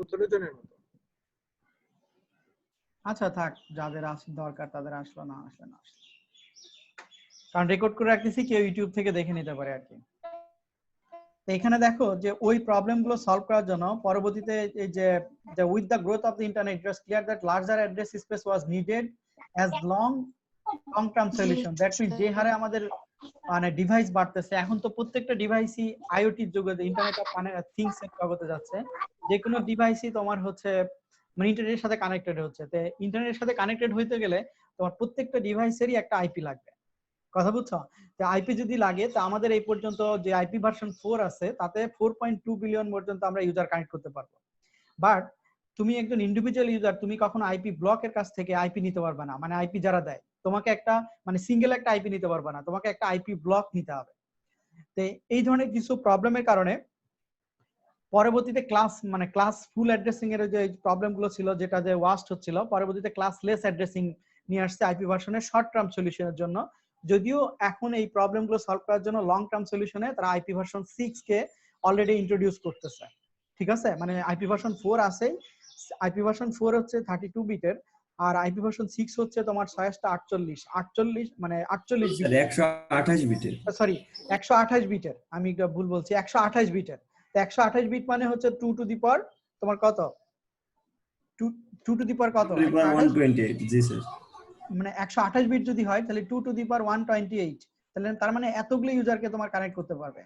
প্রয়োজনের মতো। আচ্ছা থাক, যাদের দরকার তাদের আসলো, না আসলে না আসলো, কারণ রেকর্ড করে রাখতেছি, কেউ ইউটিউব থেকে দেখে নিতে পারে আর কি। তো এখানে দেখো যে ওই প্রবলেমগুলো সলভ করার জন্য পরবর্তীতে এই যে with the growth of the internet it was clear that larger address space was needed as long term solution. That means যে হারে আমাদের মানে ডিভাইস বাড়তেছে, এখন তো প্রত্যেকটা ডিভাইসই আইওটির জগতে, ইন্টারনেট অফ থিংস এর জগতে যাচ্ছে। যে কোনো ডিভাইসই তোমার হচ্ছে মানে ইন্টারনেটের সাথে কানেক্টেড হচ্ছে। তো ইন্টারনেটের সাথে কানেক্টেড হইতে গেলে তোমার প্রত্যেকটা ডিভাইসেরই একটা আইপি লাগবে, কথা বুঝছো? তো আইপি যদি লাগে, তো আমাদের এই পর্যন্ত যে আইপি ভার্সন 4 আছে তাতে 4.2 বিলিয়ন পর্যন্ত আমরা ইউজার কানেক্ট করতে পারবো। বাট তুমি একজন ইন্ডিভিজুয়াল ইউজার, তুমি কখনো আইপি ব্লকের কাছ থেকে আইপি নিতে পারবে না। মানে আইপি যারা দেয় তোমাকে একটা মানে সিঙ্গেল একটা আইপি নিতে পারবে না, তোমাকে একটা আইপি ব্লক নিতে হবে। তো এই ধরনের কিছু প্রবলেমের কারণে পরবর্তীতে ক্লাস ফুল অ্যাড্রেসিং এর যে প্রবলেম গুলো ছিল, যেটা যে ওয়াস্ট হচ্ছিল, পরবর্তীতে ক্লাসলেস অ্যাড্রেসিং নিয়ে আসছে আইপি ভার্সনের শর্ট টার্ম সলিউশনের জন্য। যদিও এখন এই প্রবলেম গুলো সলভ করার জন্য লং টার্ম সলিউশনে তারা আইপি ভার্সন 6 কে অলরেডি ইন্ট্রোডিউস করতেছে, ঠিক আছে? মানে আইপি ভার্সন 4 আছে, আইপি ভার্সন 4 হচ্ছে 32 বিটের, আর আইপি ভার্সন 6 হচ্ছে তোমার 648 মানে 48 বিট, 128 বিটের, সরি 128 বিটের, আমি ভুল বলছি, 128 বিটের। 128 বিট মানে হচ্ছে 2 টু দি পাওয়ার তোমার কত, 2 টু দি পাওয়ার কত, 128। জি স্যার, মানে 128 বিট যদি হয় তাহলে 2 টু দি পাওয়ার 128, তাহলে তার মানে এতগুলো ইউজারকে তোমার কানেক্ট করতে পারবে,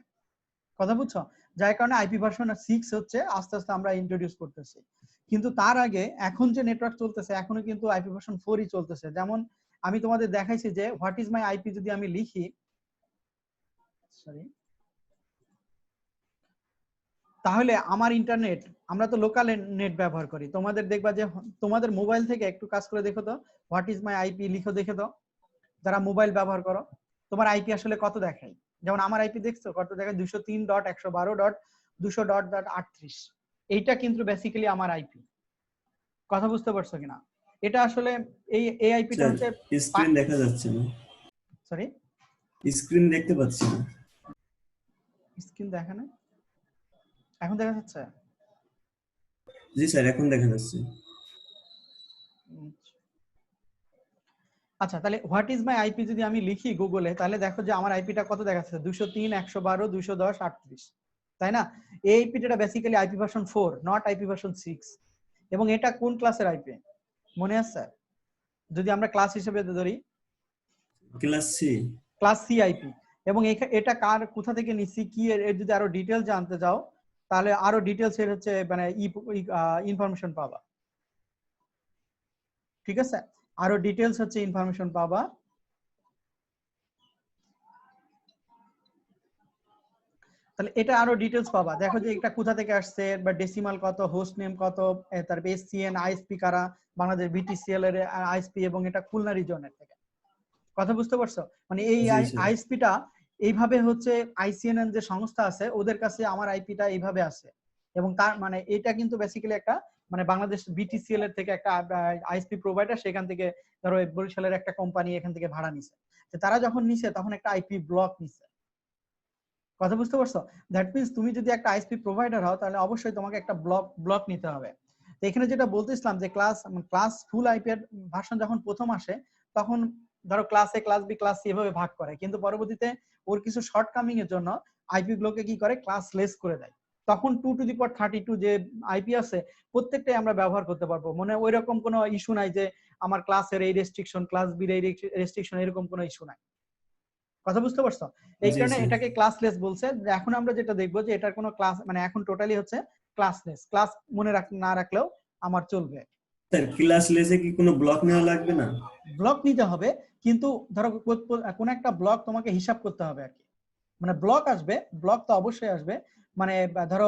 কথা বুঝছো? যার কারণে আইপি ভার্সন 6 হচ্ছে আস্তে আস্তে আমরা ইন্ট্রোডিউস করতেছি। কিন্তু তার আগে এখন যে নেটওয়ার্ক চলতেছে এখনো কিন্তু আইপি ভার্সন 4 ই চলতেছে। যেমন আমি তোমাদের দেখাইছি যে হোয়াট ইজ মাই আইপি যদি আমি লিখি, সরি, তাহলে আমার ইন্টারনেট, আমরা তো লোকাল নেট ব্যবহার করি, তোমাদের দেখবা যে তোমাদের মোবাইল থেকে একটু কাজ করে দেখো তো, হোয়াট ইজ মাই আইপি লিখো দেখে তো, যারা মোবাইল ব্যবহার করো তোমার আইপি আসলে কত দেখায়। যেমন আমার আইপি দেখছো কত দেখায়, 203.112.200.38। এইটা কিন্তু বেসিক্যালি আমার আইপি, কথা বুঝতে পারছো কিনা? এটা আসলে এই আইপিটা হচ্ছে স্ক্রিন দেখা যাচ্ছে না, সরি স্ক্রিন দেখতে পাচ্ছি না, স্ক্রিন দেখা না, এখন দেখা যাচ্ছে? জি স্যার এখন দেখা যাচ্ছে। আচ্ছা, তাহলে হোয়াট ইজ মাই আইপি যদি আমি লিখি গুগলে, তাহলে দেখো যে আমার আইপিটা কত দেখাচ্ছে, 203.112.210.38, তাই না? এই আইপিটা basically IP version 4, not IP version 6। এবং এটা কোন ক্লাসের আইপি মনে আছে? যদি আমরা ক্লাস হিসেবে ধরি, class C, class C IP. এবং এটা কার কোথা থেকে নিছি কি এর যদি আরো ডিটেইলস জানতে চাও তাহলে আরো ডিটেইলস এর হচ্ছে মানে ইনফরমেশন পাবা, ঠিক আছে? আরো ডিটেইলস হচ্ছে ইনফরমেশন পাবা। তাহলে এটা আরো ডিটেইলস পাবা, দেখো যে এটা কোথা থেকে আসছে, বা ডেসিমাল কত, হোস্ট নেম কত, তারপর এসসিএন আইএসপি কারা, বাংলাদেশ বিটিসিএল এর আইএসপি, এবং এটা খুলনা রিজনের থেকে, কথা বুঝতে পারছো? মানে এই আইএসপিটা এইভাবে হচ্ছে আইসিএনএন যে সংস্থা আছে ওদের কাছে আমার আইপিটা এইভাবে আছে। এবং তার মানে এটা কিন্তু বেসিক্যালি একটা মানে বাংলাদেশ বিটিসিএল এর থেকে একটা আইএসপি প্রোভাইডার, সেখান থেকে ধরো বরিশালের একটা কোম্পানি এখান থেকে ভাড়া নিছে, তারা যখন নিছে তখন একটা আইপি ব্লক নিছে, কথা বুঝতে পারছো? দ্যাট মিন্স তুমি যদি একটা আইএসপি প্রোভাইডার হও তাহলে অবশ্যই তোমাকে একটা ব্লক নিতে হবে। তো এখানে যেটা বলতেছিলাম যে ক্লাস ফুল আইপি ভার্সন যখন প্রথম আসে তখন ধরো ক্লাস এ, ক্লাস বি, ক্লাস সি এভাবে ভাগ করে, কিন্তু পরবর্তীতে ওর কিছু শর্টকামিং এর জন্য আইপি গুলোকে কি করে ক্লাস লেস করে দেয়। তখন 2 টু দি পাওয়ার 32 যে আইপি আছে প্রত্যেকটাই আমরা ব্যবহার করতে পারবো, মানে ওই রকম কোনো ইস্যু নাই যে আমার ক্লাসের এই রেস্ট্রিকশন, ক্লাস বির এই রেস্ট্রিকশন, এরকম কোনো ইস্যু নাই, কথা বুঝতে পারছো? এই কারণে এটাকে ক্লাসলেস বলছে। এখন আমরা যেটা দেখবো যে এটার কোনো ক্লাস মানে এখন টোটালি হচ্ছে ক্লাসলেস, ক্লাস মনে না রাখলেও আমার চলবে। স্যার ক্লাসলেসে কি কোনো ব্লক নেওয়া লাগবে না? ব্লক নিতে হবে, কিন্তু ধরো কোন একটা ব্লক তোমাকে হিসাব করতে হবে আর কি, মানে ব্লক আসবে, ব্লক তো অবশ্যই আসবে, মানে ধরো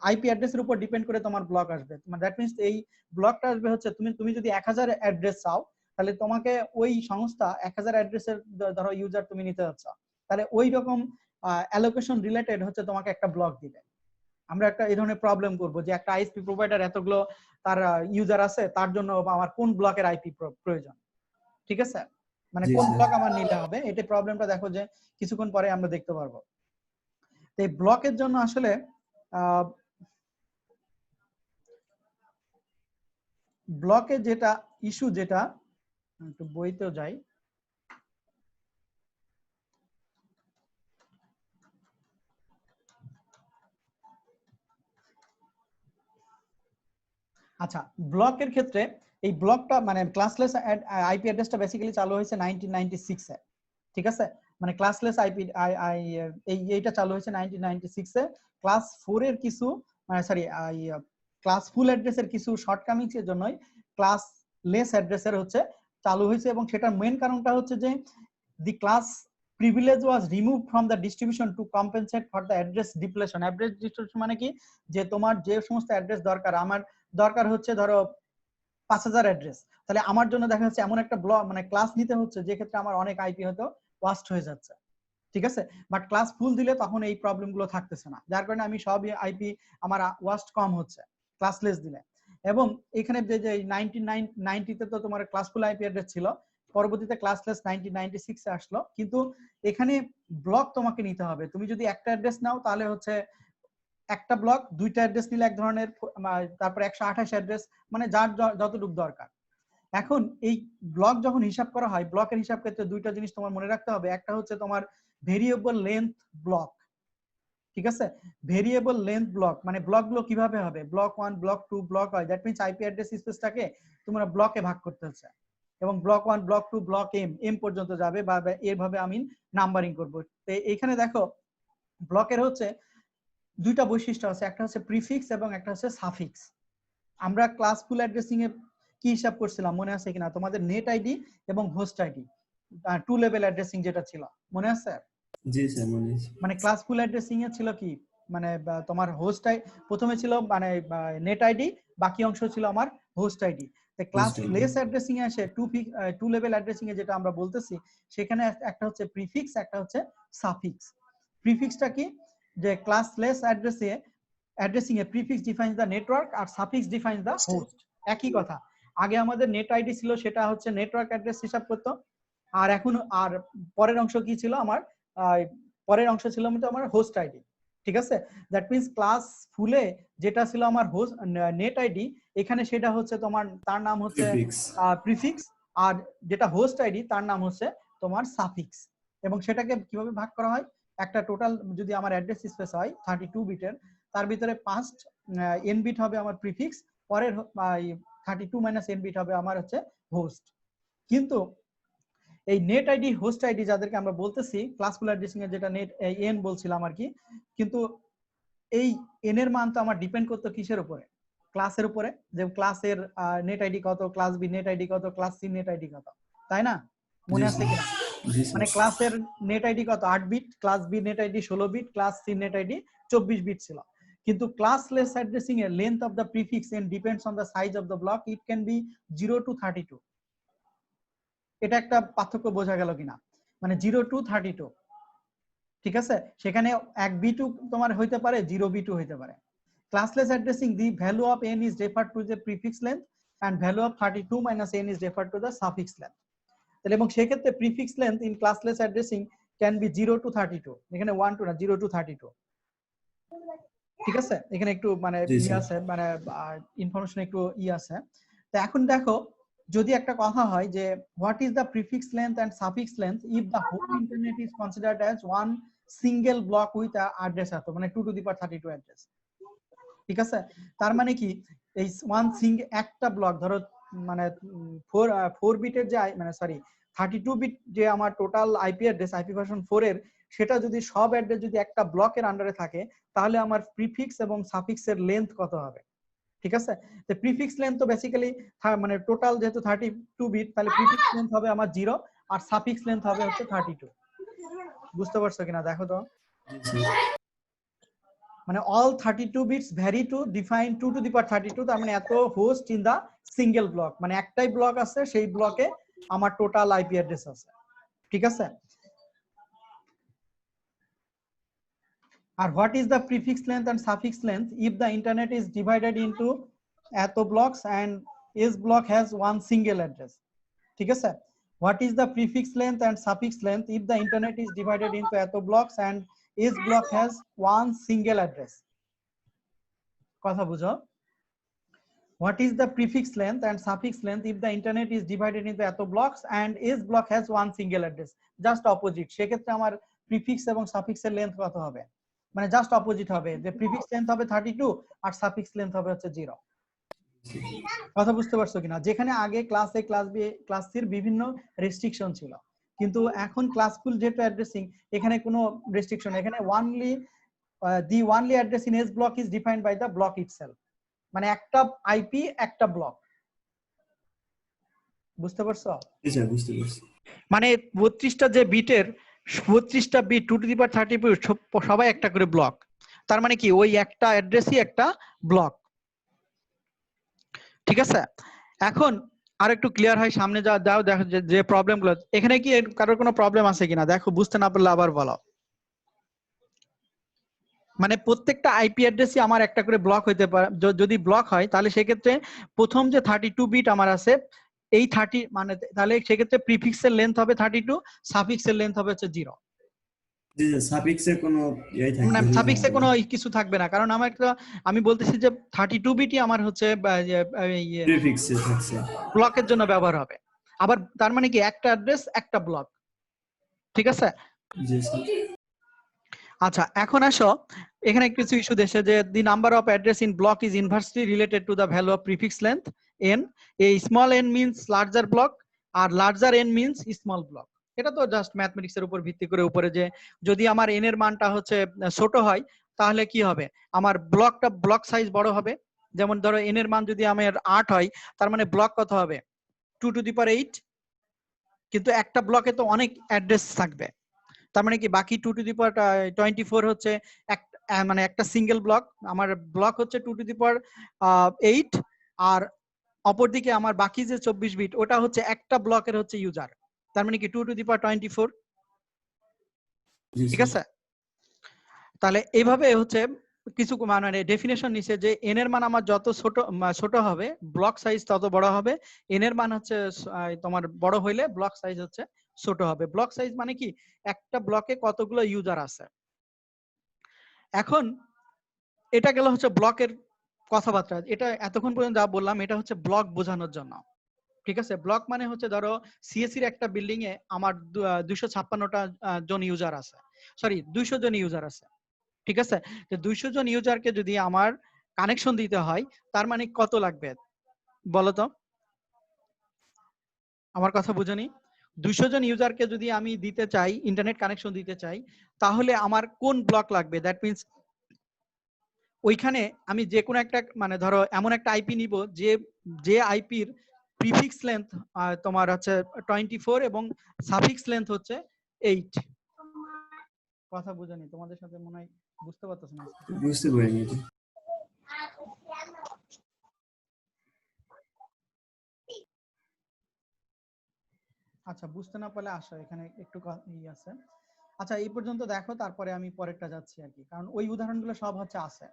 আইপি অ্যাড্রেসের উপর ডিপেন্ড করে তোমার ব্লক আসবে। মানে দ্যাট মিন্স এই ব্লকটা আসবে হচ্ছে তুমি যদি 1000 অ্যাড্রেস চাও তাহলে তোমাকে ওই সংস্থা 1000 অ্যাড্রেসের ধরো ইউজার তুমি নিতে যাচ্ছ, তাহলে ওই রকম অ্যালোকেশন রিলেটেড হচ্ছে তোমাকে একটা ব্লক দিবে। আমরা একটা এই ধরনের প্রবলেম করব যে একটা আইএসপি প্রোভাইডার এতগুলো তার ইউজার আছে, তার জন্য আমার কোন ব্লকের আইপি প্রয়োজন, ঠিক আছে? মানে কোন ব্লক আমার নিতে হবে, এটা প্রবলেমটা দেখো যে কিছুক্ষণ পরে আমরা দেখতে পারবো। তো এই ব্লকের জন্য আসলে ব্লকে যেটা ইস্যু, যেটা একটু বইতেও যাই, আচ্ছা ব্লকের ক্ষেত্রে এই ব্লকটা মানে ক্লাসলেস আইপি অ্যাড্রেসটা বেসিক্যালি চালু হয়েছে 1996 এ, ঠিক আছে? মানে ক্লাসলেস আইপি এইটা চালু হয়েছে 1996 এ। ক্লাস 4 এর কিছু মানে সরি ক্লাস ফুল অ্যাড্রেসের কিছু শর্টকামিংস এর জন্যই ক্লাস লেস অ্যাড্রেসের হচ্ছে চালু হয়েছে, এবং সেটার মেইন কারণটা হচ্ছে যে the class privilege was removed from the distribution to compensate for the address depletion. Address depletion মানে কি, যে তোমার যে সমস্ত অ্যাড্রেস দরকার, আমার দরকার হচ্ছে ধরো 5000 অ্যাড্রেস, তাহলে আমার জন্য দেখা যাচ্ছে এমন একটা ব্লক মানে ক্লাস নিতে হচ্ছে যে ক্ষেত্রে আমার অনেক আইপি হয়তো ওয়াস্ট হয়ে যাচ্ছে, ঠিক আছে? বাট ক্লাস ফুল দিলে তখন এই প্রবলেম গুলো থাকতেছে না, যার কারণে আমি সব আইপি আমার ওয়াস্ট কম হচ্ছে ক্লাসলেস দিলে। এবং এখানে যে 1990 তে তো তোমার ক্লাস ফুল আইপি অ্যাড্রেস ছিল, পরবর্তীতে ক্লাসলেস 1996 এ আসলো, কিন্তু এখানে ব্লক তোমাকে নিতে হবে। তুমি যদি একটা অ্যাড্রেস নাও তাহলে হচ্ছে একটা ব্লক, দুইটা অ্যাড্রেস নিলে এক ধরনের, তারপরে 128 অ্যাড্রেস, মানে যার যতটুকু দরকার। এখন এই ব্লক যখন হিসাব করা হয়, ব্লকের হিসাব ক্ষেত্রে দুইটা জিনিস তোমার মনে রাখতে হবে। একটা হচ্ছে তোমার ভেরিয়েবল লেন্থ ব্লক, ঠিক আছে? ভেরিয়েবল লেন্থ ব্লক মানে ব্লকগুলো কিভাবে হবে, ব্লক 1 ব্লক 2 ব্লক হয়, দ্যাট মিন্স আইপি অ্যাড্রেস স্পেসটাকে তোমরা ব্লকে ভাগ করতে হচ্ছে, এবং ব্লক 1 ব্লক 2 ব্লক এম পর্যন্ত যাবে, বা এভাবে আমি নাম্বারিং করব। তো এখানে দেখো ব্লকের হচ্ছে দুইটা বৈশিষ্ট্য আছে, একটা হচ্ছে প্রিফিক্স এবং একটা হচ্ছে সাফিক্স। আমরা ক্লাস ফুল অ্যাড্রেসিং এ কি হিসাব করছিলাম মনে আছে কিনা তোমাদের? নেট আইডি এবং host ID, two level addressing যেটা ছিল, মনে আছে? জি স্যার মনে আছে। মানে ক্লাস ফুল অ্যাড্রেসিং এ ছিল কি, মানে তোমার হোস্ট আই প্রথমে ছিল মানে নেট আইডি, বাকি অংশ ছিল আমার হোস্ট আইডি। তো class Host ID less addressing এ আসে টু লেভেল অ্যাড্রেসিং এ যেটা আমরা বলতেছি, সেখানে একটা হচ্ছে প্রিফিক্স, একটা হচ্ছে সাফিক্স। প্রিফিক্সটা কি, যে ক্লাস লেস অ্যাড্রেসিং এ প্রিফিক্স ডিফাইন্স দা নেটওয়ার্ক আর সাফিক্স ডিফাইন্স দা হোস্ট। একই কথা, আগে আমাদের নেট আইডি ছিল, সেটা হচ্ছে নেটওয়ার্ক অ্যাড্রেস হিসাব করতো, আর এখন আর পরের অংশ কি ছিল আমার, পরের অংশ ছিল আমার হোস্ট আইডি, ঠিক আছে? দ্যাট মিন্স ক্লাস ফুলে যেটা ছিল আমার হোস্ট নেট আইডি, এখানে সেটা হচ্ছে তোমার, তার নাম হচ্ছে prefix প্রিফিক্স, আর যেটা হোস্ট আইডি তার নাম হচ্ছে তোমার সাফিক্স। এবং সেটাকে কিভাবে ভাগ করা হয়, একটা টোটাল যদি আমার অ্যাড্রেস স্পেস হয় 32 বিটের, তার ভিতরে 5 এন বিট হবে আমার প্রিফিক্স, পরের 32 মাইনাস এন বিট হবে আমার হচ্ছে হোস্ট। কিন্তু এই নেট আইডি হোস্ট আইডি যাদেরকে আমরা বলতেছি ক্লাসফুল অ্যাড্রেসিং এর, যেটা নেট এন বলছিলাম আর কি, কিন্তু এই এন এর মান তো আমার ডিপেন্ড করতো কিসের উপরে, ক্লাসের উপরে, যে ক্লাসের নেট আইডি কত, ক্লাস বি নেট আইডি কত, ক্লাস সি নেট আইডি কত, তাই না? জি মনে আছে স্যার কিনা? জি মানে স্যার ক্লাসের নেট আইডি কত, 8 bit, class B net ID 16 bit, class C net ID 24 bit ছিল। কিন্তু ক্লাসলেস অ্যাড্রেসিং এর length of the prefix and depends on the size of the block, it can be 0 to 32। এটা একটা পার্থক্য বোঝা গেল কিনা, মানে 0 to 32, ঠিক আছে? সেখানে 1 b2 তোমার হইতে পারে, 0 b2 হইতে পারে। Classless addressing, the value of n is referred to the prefix length and value of 32 minus n is referred to the suffix length। তাহলে এবং সেই ক্ষেত্রে prefix length in classless addressing can be 0 to 32, এখানে 1 to না, 0 to 32, ঠিক আছে? এখানে একটু মানে জি ই স্যার আছে, মানে ইনফরমেশন একটু ই আছে। তো এখন দেখো, যদি একটা কথা হয় যে what is the prefix length and suffix length if the whole internet is considered as one single block with address, এত মানে 2 to the power 32 অ্যাড্রেস, ঠিক আছে? তার মানে কি, এই ওয়ান একটা ব্লক ধরো, মানে 4 বিটের যে মানে সরি 32 বিট যে আমার total IP address, IP version 4 এর, সেটা যদি সব অ্যাড্রেস যদি একটা ব্লকের আন্ডারে থাকে, তাহলে আমার প্রিফিক্স এবং সাফিক্স এর লেন্থ কত হবে, ঠিক আছে? তো প্রিফিক্স লেন্থ তো বেসিক্যালি মানে টোটাল যেহেতু 32 বিট, তাহলে প্রিফিক্স লেন্থ হবে আমার 0 আর সাফিক্স লেন্থ হবে হচ্ছে 32। বুঝতে পারছো কিনা দেখো তো? জি স্যার মানে all 32 bits vary to define 2 to the power 32, তার মানে এত host in the single block, মানে একটাই ব্লক আছে, সেই ব্লকে আমার টোটাল আইপি অ্যাড্রেস আছে, ঠিক আছে? আর what is the prefix length and suffix length if the internet is divided into এত blocks and each block has one single address, ঠিক আছে? What is the prefix length and suffix length if the internet is divided into এত blocks and each block has one single address? কথা বুঝো। What is the prefix length and suffix length if the internet is divided into এত blocks and each block has one single address? Just opposite. সেক্ষেত্রে আমার prefix এবং suffix এর length কত হবে? মানে জাস্ট অপোজিট হবে, যে prefix length হবে 32 আর suffix length হবে হচ্ছে 0। কথা বুঝতে পারছো কিনা? যেখানে আগে ক্লাস এ, ক্লাস বি, ক্লাস সি এর বিভিন্ন রেস্ট্রিকশন ছিল, কিন্তু এখন ক্লাসফুল যেটা অ্যাড্রেসিং, এখানে কোনো রেস্ট্রিকশন, এখানে only the only address in S block is defined by the block itself, মানে একটা আইপি একটা ব্লক। বুঝতে পারছো? জি স্যার বুঝতে পারছি। মানে 32টা যে বিটের 32টা বিট 2 টু দি পাওয়ার 32 সবাই একটা করে ব্লক, তার মানে কি ওই একটা অ্যাড্রেসই একটা ব্লক। ঠিক আছে, এখন আর একটু ক্লিয়ার হয়, সামনে যাও দেখো যে প্রবলেমগুলো এখানে, কি কারোর কোনো প্রবলেম আছে কিনা দেখো, বুঝতে না পারলে আবার বলো। মানে প্রত্যেকটা আইপি অ্যাড্রেসই আমার একটা করে ব্লক হইতে পারে, যদি ব্লক হয় তাহলে সেক্ষেত্রে প্রথম যে 32 বিট আমার আছে এই 30, মানে তাহলে সেক্ষেত্রে প্রিফিক্সের লেন্থ হবে 32, সাফিক্সের লেন্থ হবে হচ্ছে 0। জি স্যার সাফিক্সের কোনো থাকবে মানে না, সাফিক্সে কোনো কিছু থাকবে না, কারণ আমার একটা, আমি বলতেছি যে 32 বিটই আমার হচ্ছে প্রিফিক্সে থাকছে, ব্লকের জন্য ব্যবহার হবে। আবার তার মানে কি একটা অ্যাড্রেস একটা ব্লক। ঠিক আছে, জি স্যার। আচ্ছা এখন আসো, এখানে কিছু ইস্যু দেশে যে the number of address in block is inversely related to the value of prefix length n, a small n means larger block আর larger n means small block. এটা তো জাস্ট ম্যাথমেটিক্স এর উপর ভিত্তি করে উপরে, যে যদি আমার n এর মানটা হচ্ছে ছোট হয় তাহলে কি হবে, আমার ব্লক সাইজ বড় হবে। যেমন ধরো n এর মান যদি আমার 8 হয়, তার মানে ব্লক কত হবে 2 টু দি পাওয়ার 8, কিন্তু একটা ব্লকে তো অনেক অ্যাড্রেস থাকবে, তার মানে কি বাকি 2 টু দি পাওয়ার 24 হচ্ছে মানে একটা সিঙ্গেল ব্লক, আমার ব্লক হচ্ছে 2 টু দি পাওয়ার 8, আর অপরদিকে আমার বাকি যে 24 বিট ওটা হচ্ছে একটা ব্লকের হচ্ছে ইউজার, তার মানে কি 2 টু দি পাওয়ার 24। ঠিক আছে, তাহলে এইভাবে হচ্ছে কিছু মানে ডেফিনেশন নিছে যে এন এর মান আমার যত ছোট হবে ব্লক সাইজ তত বড় হবে, এন এর মান হচ্ছে তোমার বড় হইলে ব্লক সাইজ হচ্ছে ছোট হবে। ব্লক সাইজ মানে কি একটা ব্লকে কতগুলো ইউজার আছে। এখন এটা গেল হচ্ছে ব্লকের কথাবার্তা, এটা এতক্ষণ পর্যন্ত যা বললাম এটা হচ্ছে ব্লক বোঝানোর জন্য। ঠিক আছে, ব্লক মানে হচ্ছে ধরো সিএসসি এর একটা বিল্ডিং এ আমার 256টা জন ইউজার আছে, সরি 200 জন ইউজার আছে। ঠিক আছে, তো 200 জন ইউজারকে যদি আমার কানেকশন দিতে হয় তার মানে কত লাগবে বলো তো, আমার কথা বুঝনি। 200 জন ইউজারকে যদি আমি দিতে চাই, ইন্টারনেট কানেকশন দিতে চাই, তাহলে আমার কোন ব্লক লাগবে, দ্যাট মিন্স ওইখানে আমি যে কোনো একটা, মানে ধরো এমন একটা আইপি নিব যে আইপির প্রিফিক্স লেন্থ তোমার হচ্ছে 24 এবং সাফিক্স লেন্থ হচ্ছে 8। কথা বুঝানি তোমাদের সাথে মনে হয় বুঝতে পারতেছ না। বুঝতে পারিনি এটা। আচ্ছা বুঝতে না পারলে আসো, এখানে একটু আছে। আচ্ছা এই পর্যন্ত দেখো, তারপরে আমি পরেরটা যাচ্ছি আর কি, কারণ ওই উদাহরণগুলো সব হচ্ছে আছে।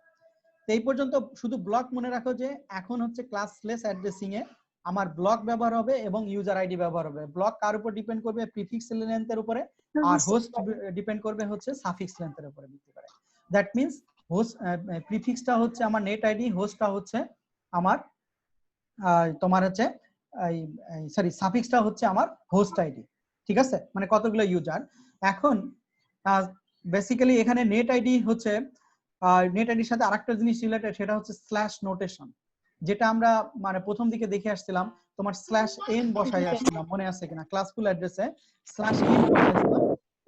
তো এই পর্যন্ত শুধু ব্লক মনে রাখো যে এখন হচ্ছে ক্লাসলেস অ্যাড্রেসিং এ আমার ব্লক ব্যবহার হবে এবং ইউজার আইডি ব্যবহার হবে। ব্লক কার উপর ডিপেন্ড করবে, প্রিফিক্স লেন্থের উপরে, আর হোস্ট ডিপেন্ড করবে হচ্ছে সাফিক্স লেন্থের উপরে ভিত্তি করে। দ্যাট মিন্স হোস্ট প্রিফিক্সটা হচ্ছে আমার নেট আইডি, হোস্টটা হচ্ছে আমার তোমার হচ্ছে সরি সাফিক্সটা হচ্ছে আমার হোস্ট আইডি। ঠিক আছে, মানে কতগুলো ইউজার। এখন বেসিক্যালি এখানে নেট আইডি হচ্ছে নেট আইডির সাথে আরেকটা জিনিস রিলেটেড, সেটা হচ্ছে স্ল্যাশ নোটেশন, যেটা আমরা মানে প্রথম দিকে দেখে আসছিলাম, তোমার স্ল্যাশ এন বসাই আসছিলাম, মনে আছে কিনা ক্লাসফুল অ্যাড্রেসে স্ল্যাশ এন বসাইছিলাম।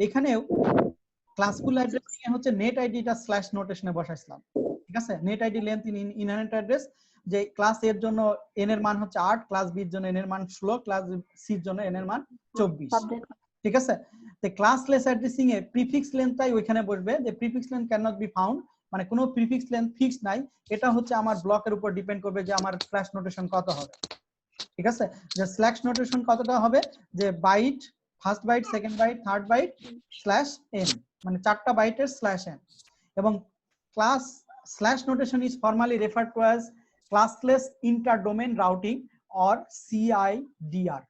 এখানেও ক্লাসফুল অ্যাড্রেসিং এ হচ্ছে নেট আইডিটা স্ল্যাশ নোটেশনে বসাইছিলাম। ঠিক আছে, net ID length in inherent address, যে ক্লাস এর জন্য এন এর মান হচ্ছে 8, ক্লাস বি এর জন্য এন এর মান 16, ক্লাস সি এর জন্য এন এর মান 24। ঠিক আছে, তো ক্লাসলেস অ্যাড্রেসিং এ প্রিফিক্স লেন্থটাই ওইখানে বসবে, যে prefix length can not be found, মানে কোনো প্রিফিক্স লেন্থ ফিক্স নাই, এটা হচ্ছে আমার ব্লকের উপর ডিপেন্ড করবে যে আমার স্ল্যাশ নোটেশন কত হবে। ঠিক আছে, যে স্ল্যাশ নোটেশন কতটা হবে, যে byte, first byte, second byte, third byte, slash n, মানে 4টা বাইটের স্ল্যাশ এন। এবং class slash notation is formally referred to as classless inter domain routing or CIDR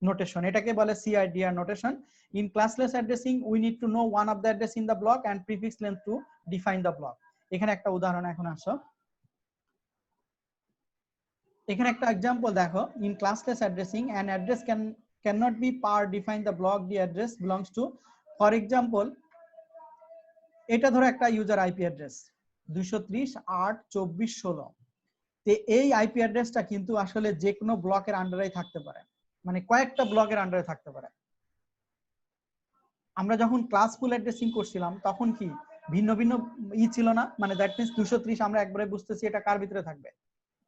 notation, এটাকে বলে CIDR notation. In classless addressing we need to know one of the address in the block and prefix length to define the block. এখানে একটা উদাহরণ এখন আসো, এখানে একটা example দেখো, in classless addressing an address cannot be par define the block the address belongs to. For example, এটা ধরো একটা ইউজার আইপি অ্যাড্রেস 230.8.24.16, তে এই আইপি অ্যাড্রেসটা কিন্তু আসলে যে কোনো ব্লকের আন্ডারে থাকতে পারে, মানে কয়েকটা ব্লকের আন্ডারে থাকতে পারে। আমরা যখন ক্লাস ফুল অ্যাড্রেসিং করছিলাম তখন কি ভিন্ন ভিন্ন ছিল না, মানে দ্যাট মিন্স 230 আমরা একবারে বুঝতেছি এটা কার ভিতরে থাকবে,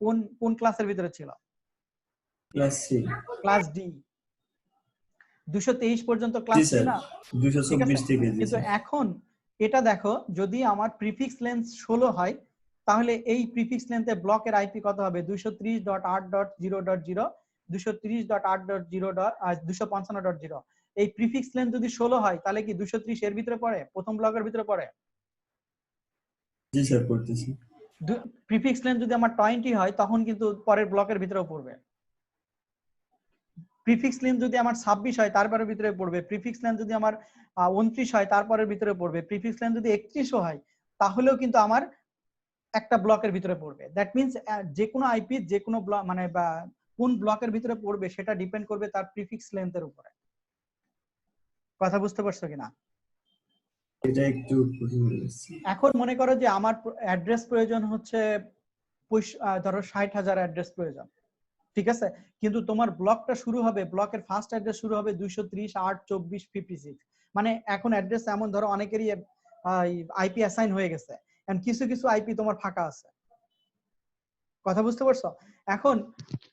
কোন কোন ক্লাসের ভিতরে ছিল, ক্লাস সি, ক্লাস ডি। 223 পর্যন্ত ক্লাস জি সি স্যার, না, 224 থেকে, জি কিন্তু স্যার। এখন এটা দেখো, যদি আমার প্রিফিক্স লেন্থ 16 হয় তাহলে এই প্রিফিক্স লেন্থে ব্লকের আইপি কত হবে 230.8.0.0 230.8.0.255.0। এই প্রিফিক্স লেন্থ যদি 16 হয় তাহলে কি 230 এর ভিতরে পড়ে, প্রথম ব্লকের ভিতরে পড়ে? জি স্যার, পড়তেছি। প্রিফিক্স লেন্থ যদি আমার 20 হয় তখন কিন্তু পরের ব্লকের ভিতরেও পড়বে। প্রিফিক্স লেন্থ যদি আমার 26 হয় তারপরের ভিতরে পড়বে। প্রিফিক্স লেন্থ যদি আমার 29 হয় তারপরের ভিতরে পড়বে। প্রিফিক্স লেন্থ যদি 31 হয় তাহলেও কিন্তু আমার একটা ব্লকের ভিতরে পড়বে। দ্যাট মিন্স যে কোনো আইপি যে কোনো ব্লক মানে বা কোন ব্লকের ভিতরে পড়বে সেটা ডিপেন্ড করবে তার প্রিফিক্স লেন্থের উপরে। কথা বুঝতে পারছো কিনা? এটা একটু কঠিন হয়ে যাচ্ছে। এখন মনে করো যে আমার অ্যাড্রেস প্রয়োজন হচ্ছে ধরো 60,000 অ্যাড্রেস প্রয়োজন, ঠিক আছে, কিন্তু তোমার ব্লকটা শুরু হবে, ব্লকের ফার্স্ট অ্যাড্রেস শুরু হবে 230.8.24.56, মানে এখন অ্যাড্রেস এমন ধরো অনেকেরই আইপি অ্যাসাইন হয়ে গেছে এন্ড কিছু কিছু আইপি তোমার ফাঁকা আছে। কথা বুঝতে পারছো? এখন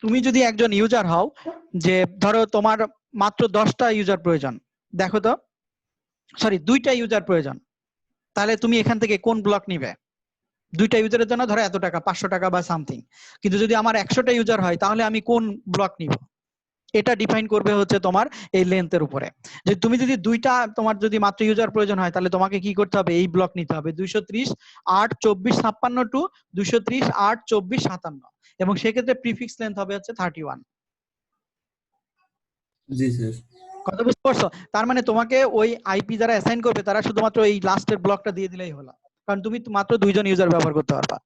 তুমি যদি একজন ইউজার হও, যে ধরো তোমার মাত্র 10টা ইউজার প্রয়োজন, দেখো তো, সরি 2টা ইউজার প্রয়োজন, তাহলে তুমি এখান থেকে কোন ব্লক নিবে? 2টা ইউজারের জন্য ধরো এত টাকা, 500 টাকা বা সামথিং, কিন্তু যদি আমার 100টা ইউজার হয় তাহলে আমি কোন ব্লক নিব? এটা ডিফাইন করবে হচ্ছে তোমার এই লেন্থের উপরে। যে তুমি যদি দুইটা, তোমার যদি মাত্র ইউজার প্রয়োজন হয় তাহলে তোমাকে কি করতে হবে, এই ব্লক নিতে হবে 230.8.24.56 টু 230.8.24.57, এবং সেক্ষেত্রে প্রিফিক্স লেন্থ হবে হচ্ছে 31। জি স্যার। কথা বুঝতে পারছো? তার মানে তোমাকে ওই আইপি যারা অ্যাসাইন করবে তারা শুধুমাত্র এই লাস্টের ব্লকটা দিয়ে দিলেই হলো, কারণ তুমি মাত্র 2জন ইউজার ব্যবহার করতে পারবা।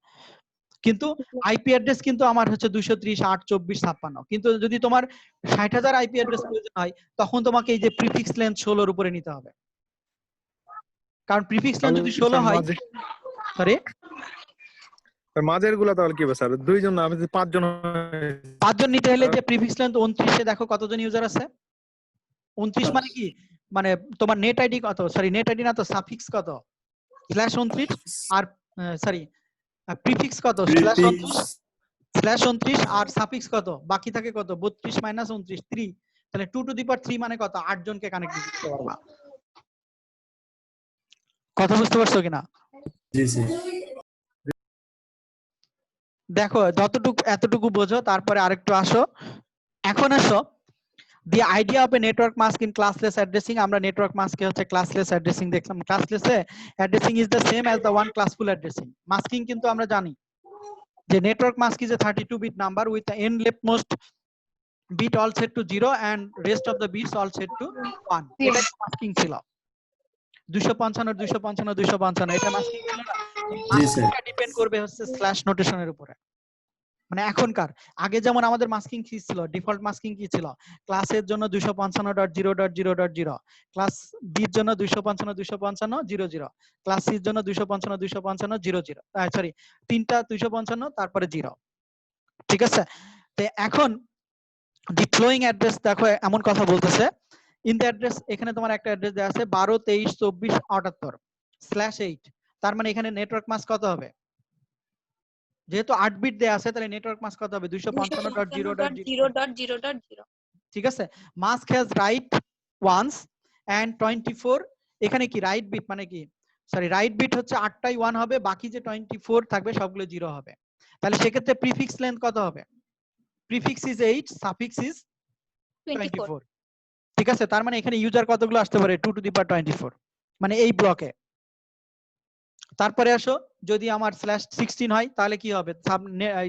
কিন্তু আইপি অ্যাড্রেস কিন্তু আমার হচ্ছে 230.8.24.56, কিন্তু যদি তোমার 60,000 আইপি অ্যাড্রেস প্রয়োজন হয় তখন তোমাকে এই যে প্রিফিক্স লেন্থ 16 উপরে নিতে হবে, কারণ প্রিফিক্স লেন্থ যদি 16 হয়, সরি মাঝের গুলা তাহলে কি হবে স্যার? 2জন না, আমি 5জন। 5জন নিতে হলে যে প্রিফিক্স লেন্থ 29 এ দেখো কতজন ইউজার আছে, 29 মানে কি, মানে তোমার নেট আইডি কত, সরি নেট আইডি না তো, সাফিক্স কত /29, আর সরি প্রিফিক্স কত /29 আর সাফিক্স কত, বাকি থাকে কত 32 - 29 3, তাহলে 2 টু দি পাওয়ার 3 মানে কত, 8 জনকে কানেক্ট করতে পারবা। কথা বুঝতে পারছো কিনা? জি স্যার। দেখো যতটুকু এতটুকু বোঝো, তারপরে আরেকটু আসো, এখন আসো the idea of a network mask in classless addressing। আমরা নেটওয়ার্ক মাস্কে হচ্ছে ক্লাসলেস অ্যাড্রেসিং দেখলাম। ক্লাসলেসে addressing is the same as the one classful addressing. Masking কিন্তু আমরা জানি যে network mask is a 32-bit number with the n leftmost bit all set to 0 and rest of the bits all set to 1। এটা masking ছিল 255 255 255, এটা masking ছিল না। জি sir. মাস্কিংটা depend করবে হচ্ছে স্ল্যাশ নোটেশনের উপরে। মানে এখনকার, আগে যেমন আমাদের মাস্কিং কি ছিল, ডিফল্ট মাস্কিং কি ছিল, ক্লাসের জন্য 255.0.0.0, ক্লাস বি এর জন্য 255.255.0.0, ক্লাস সি এর জন্য 255.255.0.0, সরি তিনটা 255 তারপরে 0, ঠিক আছে। তো এখন ডিপ্লয়িং অ্যাড্রেস দেখো এমন কথা বলতেছে, ইন দ্য অ্যাড্রেস, এখানে তোমার একটা অ্যাড্রেস দেওয়া আছে 12 23 24 78 /8, তার মানে এখানে নেটওয়ার্ক মাস্ক কত হবে, যেহেতু 8 বিট দেয়া আছে তাহলে নেটওয়ার্ক মাস্ক কত হবে 255.0.0.0, ঠিক আছে। Mask has right ones and 24, এখানে কি রাইট বিট মানে কি, সরি রাইট বিট হচ্ছে 8টাই 1 হবে, বাকি যে 24 থাকবে সবগুলো 0 হবে। তাহলে সেক্ষেত্রে প্রিফিক্স লেন্থ কত হবে, প্রিফিক্স ইজ 8, সাফিক্স ইজ 24, ঠিক আছে। তার মানে এখানে ইউজার কতগুলো আসতে পারে 2 টু দি পাওয়ার 24, মানে এই ব্লকে। তারপরে আসো, যদি আমার /16 হয় তাহলে কি হবে,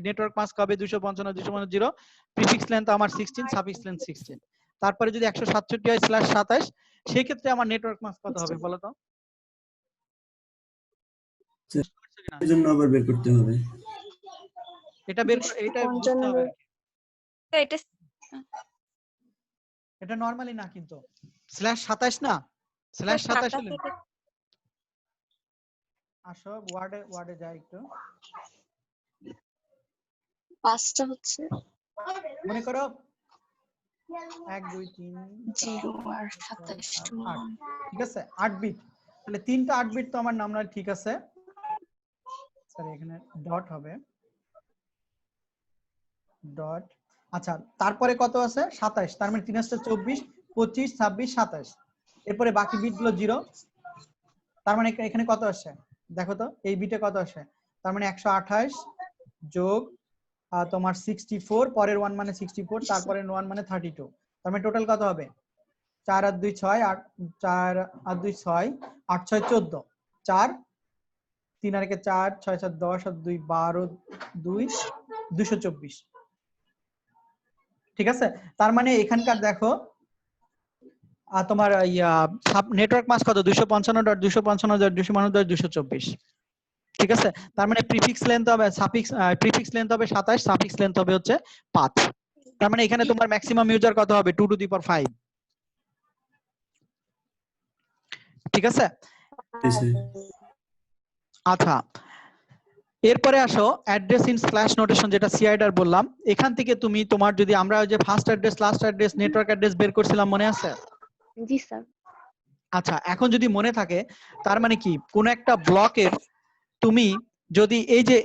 নেটওয়ার্ক মাস্ক হবে 255.255.0, প্রিফিক্স লেন্থ আমার 16, সাফিক্স লেন্থ 16। তারপরে যদি 167 হয় /27, সেই ক্ষেত্রে আমার নেটওয়ার্ক মাস্ক কত হবে বলো তো? এর জন্য আবার বের করতে হবে। এটা বের করে এটা বুঝতে হবে আর কি। এটা এটা নরমালি না কিন্তু /27 না /27 হলে আসো ওয়ার্ডে যাই একটু। 5টা হচ্ছে মনে করো 1 2 3 0 আর 27 8, ঠিক আছে 8 বিট, তাহলে 3টা 8 বিট তো আমার নাম্বার ঠিক আছে। সরি এখানে ডট হবে ডট। আচ্ছা তারপরে কত আছে 27, তার মানে 3 * 24 25 26 27, এরপরে বাকি বিটগুলো 0, তার মানে এখানে কত আসে দেখো তো এই বিটে কত আসে, তার মানে 128 যোগ তোমার 64, পরের 1 মানে 64, তারপরে 1 মানে 32, তার মানে টোটাল কত হবে 4 আর 2 6 8 4 আর 2 6 8 6 14, 4 3 আর 1 4 6 7 10 আর 2 12 2 224, ঠিক আছে। তার মানে এখানকার দেখো তোমার নেটওয়ার্ক মাস কত 255.255.255.224, ঠিক আছে। তার মানে প্রিফিক্স লেন্থ হবে প্রিফিক্স লেন্থ হবে 27, সাফিক্স লেন্থ হবে হচ্ছে 5, তার মানে এখানে তোমার ম্যাক্সিমাম ইউজার কত হবে 2 টু দি পাওয়ার 5, ঠিক আছে। জি স্যার। আচ্ছা এরপরে আসো অ্যাড্রেস ইন স্ল্যাশ নোটেশন, যেটা সিআইডার বললাম। এখান থেকে তুমি তোমার যদি আমরা যে first address last address network address বের করছিলাম মনে আছে? জি স্যার। আচ্ছা এখন যদি মনে থাকে তার মানে কি কোন একটা ব্লকের তুমি যদি এই যে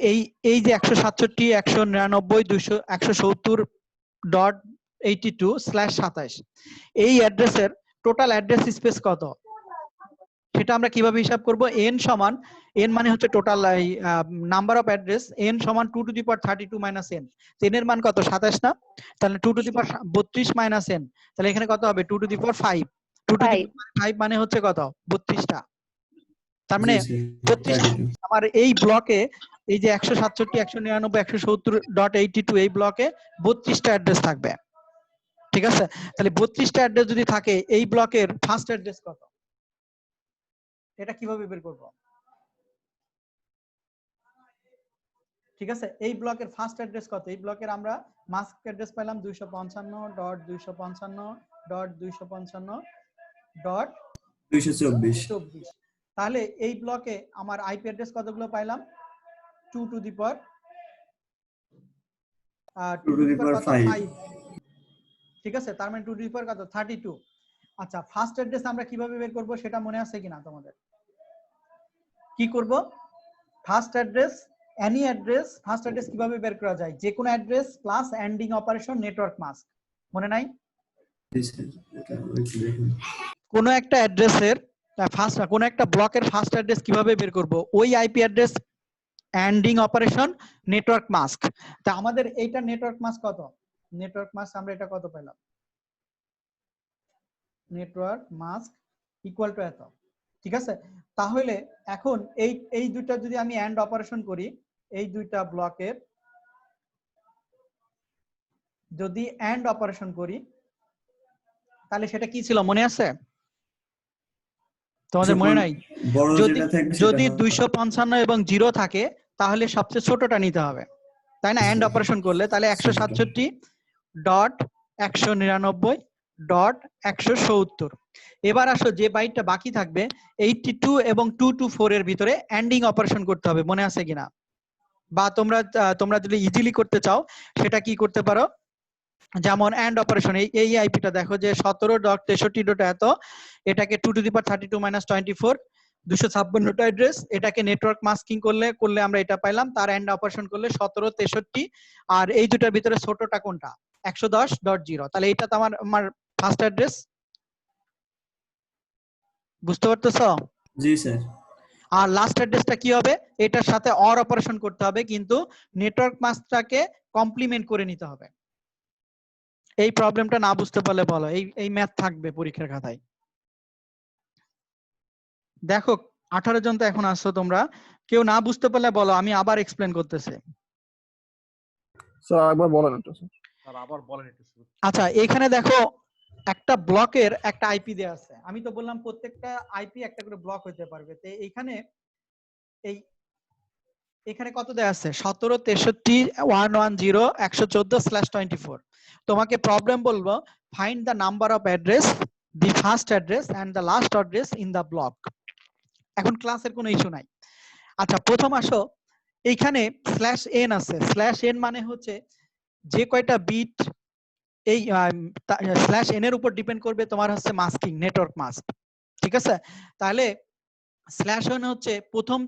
167 199 200 170.82/27 এই অ্যাড্রেসের টোটাল অ্যাড্রেস স্পেস কত, সেটা আমরা কিভাবে হিসাব করব? n সমান n মানে হচ্ছে total number of address, n সমান 2 to the power 32 minus n, তো n এর মান কত 27 না, তাহলে 2 to the power 32 minus n, তাহলে এখানে কত হবে 2 to the power 5, 2 to the পাওয়ার 5 মানে হচ্ছে কত 32টা, তার মানে জি স্যার 32 আমার এই ব্লকে এই যে 167 199 170.82 এই ব্লকে 32টা অ্যাড্রেস থাকবে, ঠিক আছে। তাহলে 32টা অ্যাড্রেস যদি থাকে এই ব্লকের ফার্স্ট অ্যাড্রেস কত, এটা কিভাবে বের করব? ঠিক আছে এই ব্লকের ফার্স্ট অ্যাড্রেস কত, এই ব্লকের আমরা মাস্ক অ্যাড্রেস পেলাম 255.255.224, তাহলে এই ব্লকে আমার আইপি অ্যাড্রেস কতগুলো পাইলাম 2 টু দি পাওয়ার 5, ঠিক আছে। তার মানে 2 টু দি পাওয়ার কত 32। আচ্ছা ফার্স্ট অ্যাড্রেস আমরা কিভাবে বের করব সেটা মনে আছে কিনা তোমাদের? কি করব first address any address, first address কিভাবে বের করা যায়? যে কোনো address plus ending operation network mask, মনে নাই? জি স্যার এটা একটু দেখুন। কোন একটা অ্যাড্রেসের ফার্স্ট কোন একটা ব্লকের ফার্স্ট অ্যাড্রেস কিভাবে বের করব? ওই IP address ending operation network mask. তা আমাদের এইটা নেটওয়ার্ক মাস্ক কত, নেটওয়ার্ক মাস্ক আমরা এটা কত পেলাম, নেটওয়ার্ক মাস্ক ইকুয়াল টু এত, ঠিক আছে। তাহলে এখন এই দুইটা যদি আমি এন্ড অপারেশন করি, এই দুইটা ব্লকের যদি এন্ড অপারেশন করি তাহলে সেটা কি ছিল মনে আছে তোমাদের? মনে নাই? বড় যদি যেটা থাকবে যদি সেটা 255 এবং 0 থাকে তাহলে সবচেয়ে ছোটটা নিতে হবে, তাই না? এন্ড অপারেশন করলে তাহলে 167.199.170। এবার আসো যে বাইটটা বাকি থাকবে 82 এবং 224 এর ভিতরে এন্ডিং অপারেশন করতে হবে, মনে আছে কিনা? বা তোমরা যদি ইজিলি করতে চাও সেটা কি করতে পারো, যেমন এন্ড অপারেশন এই আইপিটা দেখো যে 17.63. এত, এটাকে 2 টু দি পাওয়ার 32 মাইনাস 24 256টা অ্যাড্রেস, এটাকে নেটওয়ার্ক মাস্কিং করলে আমরা এটা পাইলাম, তার এন্ড অপারেশন করলে 1763, আর এই দুটার ভিতরে ছোটটা কোনটা 110.0, তাহলে এটা তো আমার ফার্স্ট অ্যাড্রেস, বুঝতে পারতেছো? জি স্যার। আর লাস্ট অ্যাড্রেসটা কি হবে? এটার সাথে অর অপারেশন করতে হবে, কিন্তু নেটওয়ার্ক মাস্কটাকে কমপ্লিমেন্ট করে নিতে হবে। এই প্রবলেমটা না বুঝতে পারলে বলো, এই ম্যাথ থাকবে পরীক্ষার খাতায়। দেখো 18 জন তো এখন আসছো তোমরা, কেউ না বুঝতে পারলে বলো, আমি আবার এক্সপ্লেন করতেছি। স্যার একবার বলেন একটু স্যার আবার বলেন একটু। আচ্ছা এখানে দেখো একটা ব্লকের একটা আইপি দেয়া আছে, আমি তো বললাম প্রত্যেকটা আইপি একটা করে ব্লক হইতে পারবে, তো এইখানে এই এখানে কত দেয়া আছে 17 63 110 114/24 তোমাকে প্রবলেম বলবো find the number of address the first address and the last address in the block. এখন ক্লাসের কোনো ইস্যু নাই। আচ্ছা প্রথম আসো, এইখানে /n আছে। /n মানে হচ্ছে যে কয়টা বিট এই /n এর উপর ডিপেন্ড করবে তোমার হচ্ছে মাস্কিং, নেটওয়ার্ক মাস্ক। ঠিক আছে, তাহলে /n হচ্ছে প্রথম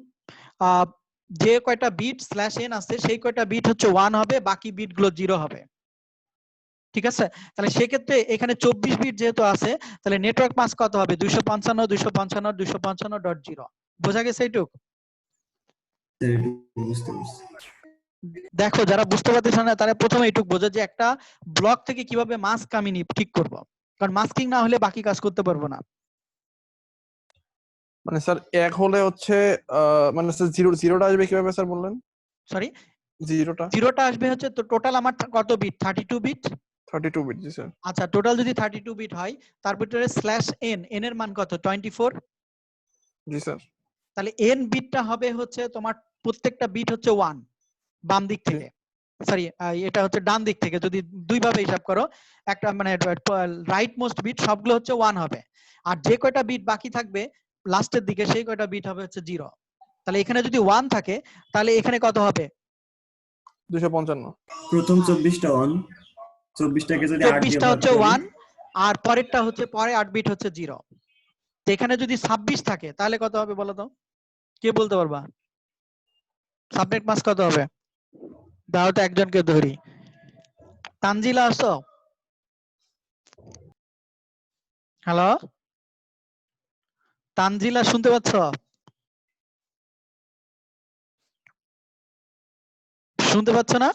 যে কয়টা বিট /n আছে সেই কয়টা বিট হচ্ছে 1 হবে, বাকি বিট গুলো 0 হবে। ঠিক আছে, তাহলে সেক্ষেত্রে এখানে 24 বিট যেহেতু আছে তাহলে নেটওয়ার্ক মাস্ক কত হবে 255 255 255.0। বোঝা গেছে এইটুক? স্যার একটু বুঝতে পারছি। দেখো যারা বুঝতে পারতেছ না তারা প্রথমে এইটুক বোঝো যে একটা ব্লক থেকে কিভাবে মাস্ক আমি ঠিক করব, কারণ মাস্কিং না হলে বাকি কাজ করতে পারবো না। মানে স্যার এক হলে হচ্ছে মানে স্যার জিরোটা আসবে কিভাবে স্যার বললেন? সরি, জিরোটা জিরোটা আসবে হচ্ছে তো টোটাল আমার কত বিট 32 বিট। 32 বিট। জি স্যার। আচ্ছা টোটাল যদি 32 বিট হয় তার ভিতরে /n n এর মান কত 24। জি স্যার। তাহলে n বিটটা হবে হচ্ছে তোমার প্রত্যেকটা বিট হচ্ছে 1 বাম দিক থেকে, সরি এটা হচ্ছে ডান দিক থেকে। যদি দুই ভাবে হিসাব করো, একটা মানে রাইট মোস্ট বিট সবগুলো হচ্ছে 1 হবে, আর যে কয়টা বিট বাকি থাকবে লাস্টের দিকে সেই কয়টা বিট হবে হচ্ছে 0। তাহলে এখানে যদি 1 থাকে তাহলে এখানে কত হবে 255। প্রথম 24টা 1, 24টাকে যদি 8 দিয়ে 24টা ভাগ হচ্ছে করি 1 আর পরেরটা হচ্ছে পরে 8 বিট হচ্ছে 0। তো এখানে যদি 26 থাকে তাহলে কত হবে বলো তো, কে বলতে পারবা? সাবনেট মাস কত হবে? দাও তো একজনকে ধরি। তানজিলা আসো? হ্যালো তানজিলা, শুনতে পাচ্ছ? শুনতে পাচ্ছ না?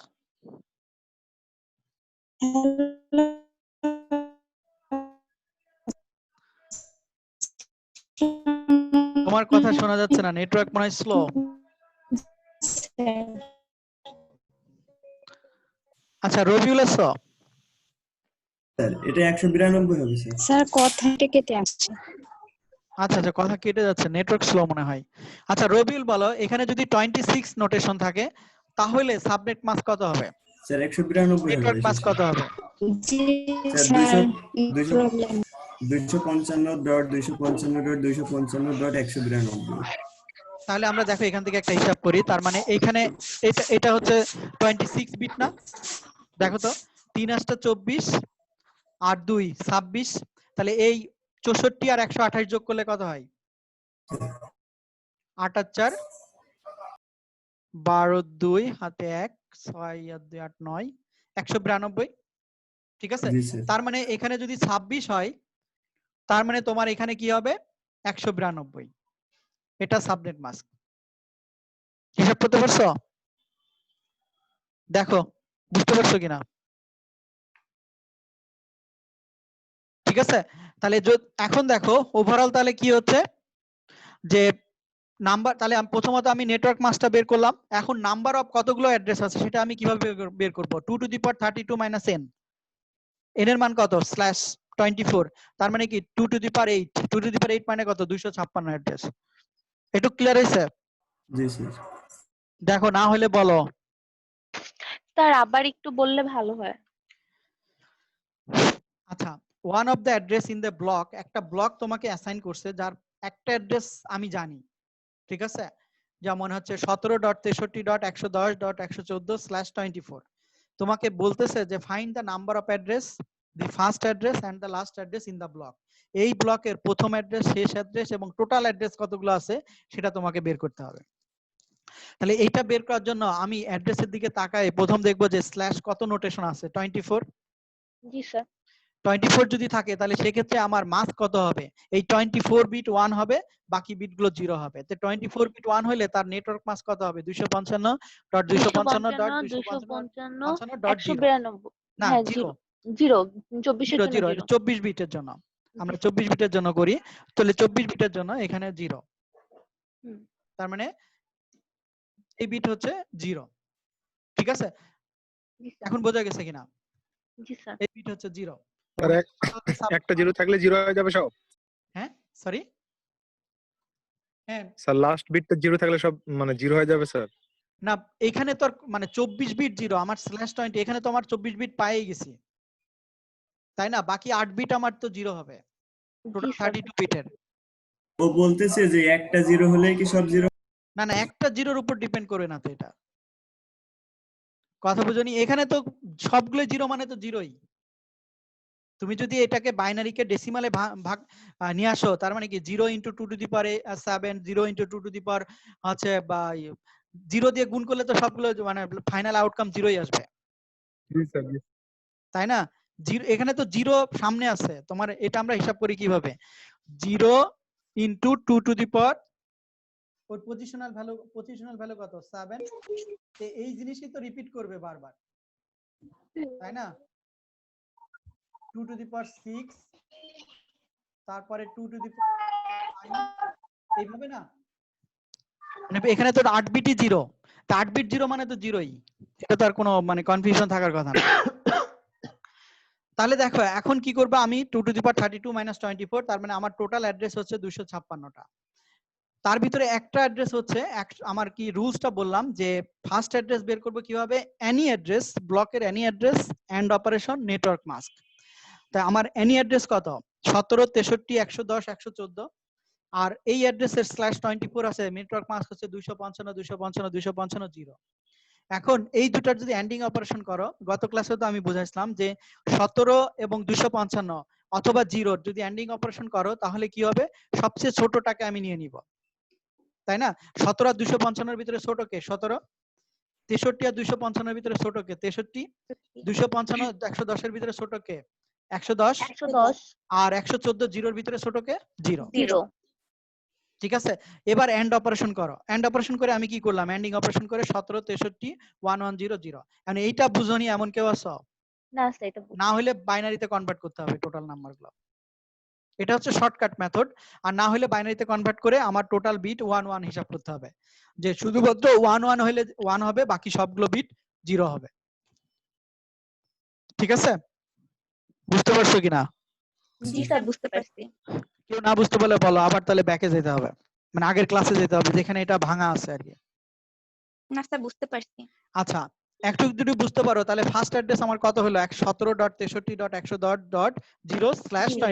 তোমার কথা শোনা যাচ্ছে না, নেটওয়ার্ক মনে হয় স্লো। আচ্ছা রবিউল আসো? স্যার এটা 192 হবে স্যার। স্যার কথা কেটে আসছে। আচ্ছা আচ্ছা কথা কেটে যাচ্ছে, নেটওয়ার্ক স্লো মনে হয়। আচ্ছা রবিউল বলো, এখানে যদি 26 নোটেশন থাকে তাহলে সাবনেট মাস্ক কত হবে? স্যার 192 হবে নেটওয়ার্ক মাস্ক কত হবে? জি স্যার স্যার, 200 প্রবলেম। 255.255.255.192। তাহলে আমরা দেখো এখান থেকে একটা হিসাব করি। তার মানে এখানে এটা হচ্ছে 26 বিট না? দেখো তো 3 8 24 আর 2 26, তাহলে এই 64 আর 128 যোগ করলে কত হয়? 8 আর 4 12, 2 হাতে 1, 6 আর 2 8 9, 192। ঠিক আছে, জি স্যার। তার মানে এখানে যদি 26 হয় তার মানে তোমার এখানে কি হবে 192। এটা সাবনেট মাস্ক। হিসাব করতে পারছো? দেখো বুঝতে পারছো কিনা? ঠিক আছে, তাহলে এখন দেখো ওভারঅল তাহলে কি হচ্ছে যে নাম্বার, তাহলে প্রথমত আমি নেটওয়ার্ক মাস্কটা বের করলাম। এখন নাম্বার অফ কতগুলো অ্যাড্রেস আছে সেটা আমি কিভাবে বের করব? 2 to the power 32 minus n, n এর মান কত /24, তার মানে কি 2 to the power 8, 2 to the পাওয়ার 8 মানে কত 256 অ্যাড্রেস। একটু ক্লিয়ার হয়েছে? জি স্যার। দেখো না হলে বলো। স্যার আবার একটু বললে ভালো হয়। আচ্ছা one of the address in the block, একটা ব্লক তোমাকে অ্যাসাইন করছে যার একটা অ্যাড্রেস আমি জানি। ঠিক আছে, যেমন হচ্ছে 17.63.110.114/24। তোমাকে বলতেছে যে find the number of address, the first address and the last address in the block. এই ব্লকের প্রথম অ্যাড্রেস, শেষ অ্যাড্রেস এবং টোটাল অ্যাড্রেস কতগুলো আছে সেটা তোমাকে বের করতে হবে। তাহলে এইটা বের করার জন্য আমি অ্যাড্রেসের দিকে তাকাই, প্রথম দেখবো যে স্ল্যাশ কত নোটেশন আছে 24। জি স্যার। 24 যদি থাকে তাহলে সেক্ষেত্রে আমার মাস্ক কত হবে? এই 24 বিট 1 হবে, বাকি বিট গুলো 0 হবে। তো 24 বিট 1 হলে তার নেটওয়ার্ক মাস্ক কত হবে? 255.255.255.0 না হ্যাঁ 0 জিরো 24-এর জন্য 0 জিরো। এটা 24 বিটের জন্য। আমরা জি 24 বিটের জন্য করি, তাহলে 24 বিটের জন্য এখানে 0, হুম, তার মানে এই বিট হচ্ছে 0। ঠিক আছে, জি স্যার। এখন বোঝা গেছে কিনা? জি স্যার। এই বিট হচ্ছে 0। আর একটা জিরো থাকলে জিরো হয়ে যাবে সব। হ্যাঁ সরি, হ্যাঁ স্যার লাস্ট বিটটা জিরো থাকলে সব মানে জিরো হয়ে যাবে স্যার। না এখানে তো আর মানে 24 বিট 0 আমার /20 এখানে তো আমার 24 বিট পাই গেছি তাই না, বাকি 8 বিট আমার তো 0 হবে টোটাল জি স্যার 32 বিটের। ও বলতেছে যে একটা জিরো হলে কি সব জিরো? না না একটা জিরোর উপর ডিপেন্ড করে না তো এটা, কথা বুঝনি, এখানে তো সবগুলো জিরো মানে তো জিরোই। তুমি যদি এটাকে বাইনারিকে ডেসিমালে ভাগ নিয়ে আসো তার মানে কি 0 × 2 to the power 7, 0 × 2 to the পাওয়ার হচ্ছে বা 0 দিয়ে গুণ করলে তো সবগুলো মানে ফাইনাল আউটকাম জিরোই আসবে জি স্যার জি। তাই না। জিরো এখানে তো জিরো সামনে আছে তোমার, এটা আমরা হিসাব করি কিভাবে 0 × 2 to the power or positional value কত 7, এই জিনিসই তো রিপিট করবে বারবার তাই না। 2 টু দি পাওয়ার 6 তারপরে 2 টু দি পাওয়ার 9 এইভাবে না, মানে এখানে তো 8 বিটই 0, তা 8 বিট 0 মানে তো জিরোই, এটা তো আর কোনো মানে কনফিউশন থাকার কথা না। তাহলে দেখো এখন কি করব আমি 2 টু দি পাওয়ার 32 - 24 তার মানে আমার টোটাল অ্যাড্রেস হচ্ছে 256টা, তার ভিতরে একটা অ্যাড্রেস হচ্ছে আমার কি রুলসটা বললাম যে ফার্স্ট অ্যাড্রেস বের করব কিভাবে, এনি অ্যাড্রেস ব্লকের any address and operation network mask. তাই আমার এনি অ্যাড্রেস কত 17 63 110 114, আর এই অ্যাড্রেসের /24 আছে নেটওয়ার্ক মাস্ক হচ্ছে 255 255 255 0। এখন এই দুটার যদি এন্ডিং অপারেশন করো, গত ক্লাসে তো আমি বুঝাইছিলাম যে 17 এবং 255 অথবা 0 যদি এন্ডিং অপারেশন করো তাহলে কি হবে, সবচেয়ে ছোটটাকে আমি নিয়ে নিব তাই না। 17 আর 255 এর ভিতরে ছোট কে 17, 63 আর 255 এর ভিতরে ছোট কে 63, 255 110 এর ভিতরে ছোট কে 110, 110 আর 114 জিরোর ভিতরে ছোট কে 0। 0 ঠিক আছে, এবার এন্ড অপারেশন করো, এন্ড অপারেশন করে আমি কি করলাম এন্ডিং অপারেশন করে 17 63 1100 0। মানে এইটা বুঝনি এমন কেউ আছো? না স্যার এটা না হলে বাইনারিতে কনভার্ট করতে হবে টোটাল নাম্বারগুলো, এটা হচ্ছে শর্টকাট মেথড। আর না হলে বাইনারিতে কনভার্ট করে আমার টোটাল বিট 1 1 হিসাব করতে হবে, যে শুধুমাত্র 1 1 হলে 1 হবে, বাকি সবগুলো বিট 0 হবে। ঠিক আছে, বুঝতে পারছো কিনা? জি স্যার বুঝতে পারছি। কেউ না বুঝতে পারলে বলো, আবার তাহলে ব্যাকে যেতে হবে, মানে আগের ক্লাসে যেতে হবে যেখানে এটা ভাঙা আছে আর কি। না স্যার বুঝতে পারছি। আচ্ছা একটু যদি বুঝতে পারো তাহলে ফার্স্ট অ্যাড্রেস আমার কত হলো 117.63.110.0/24। জি স্যার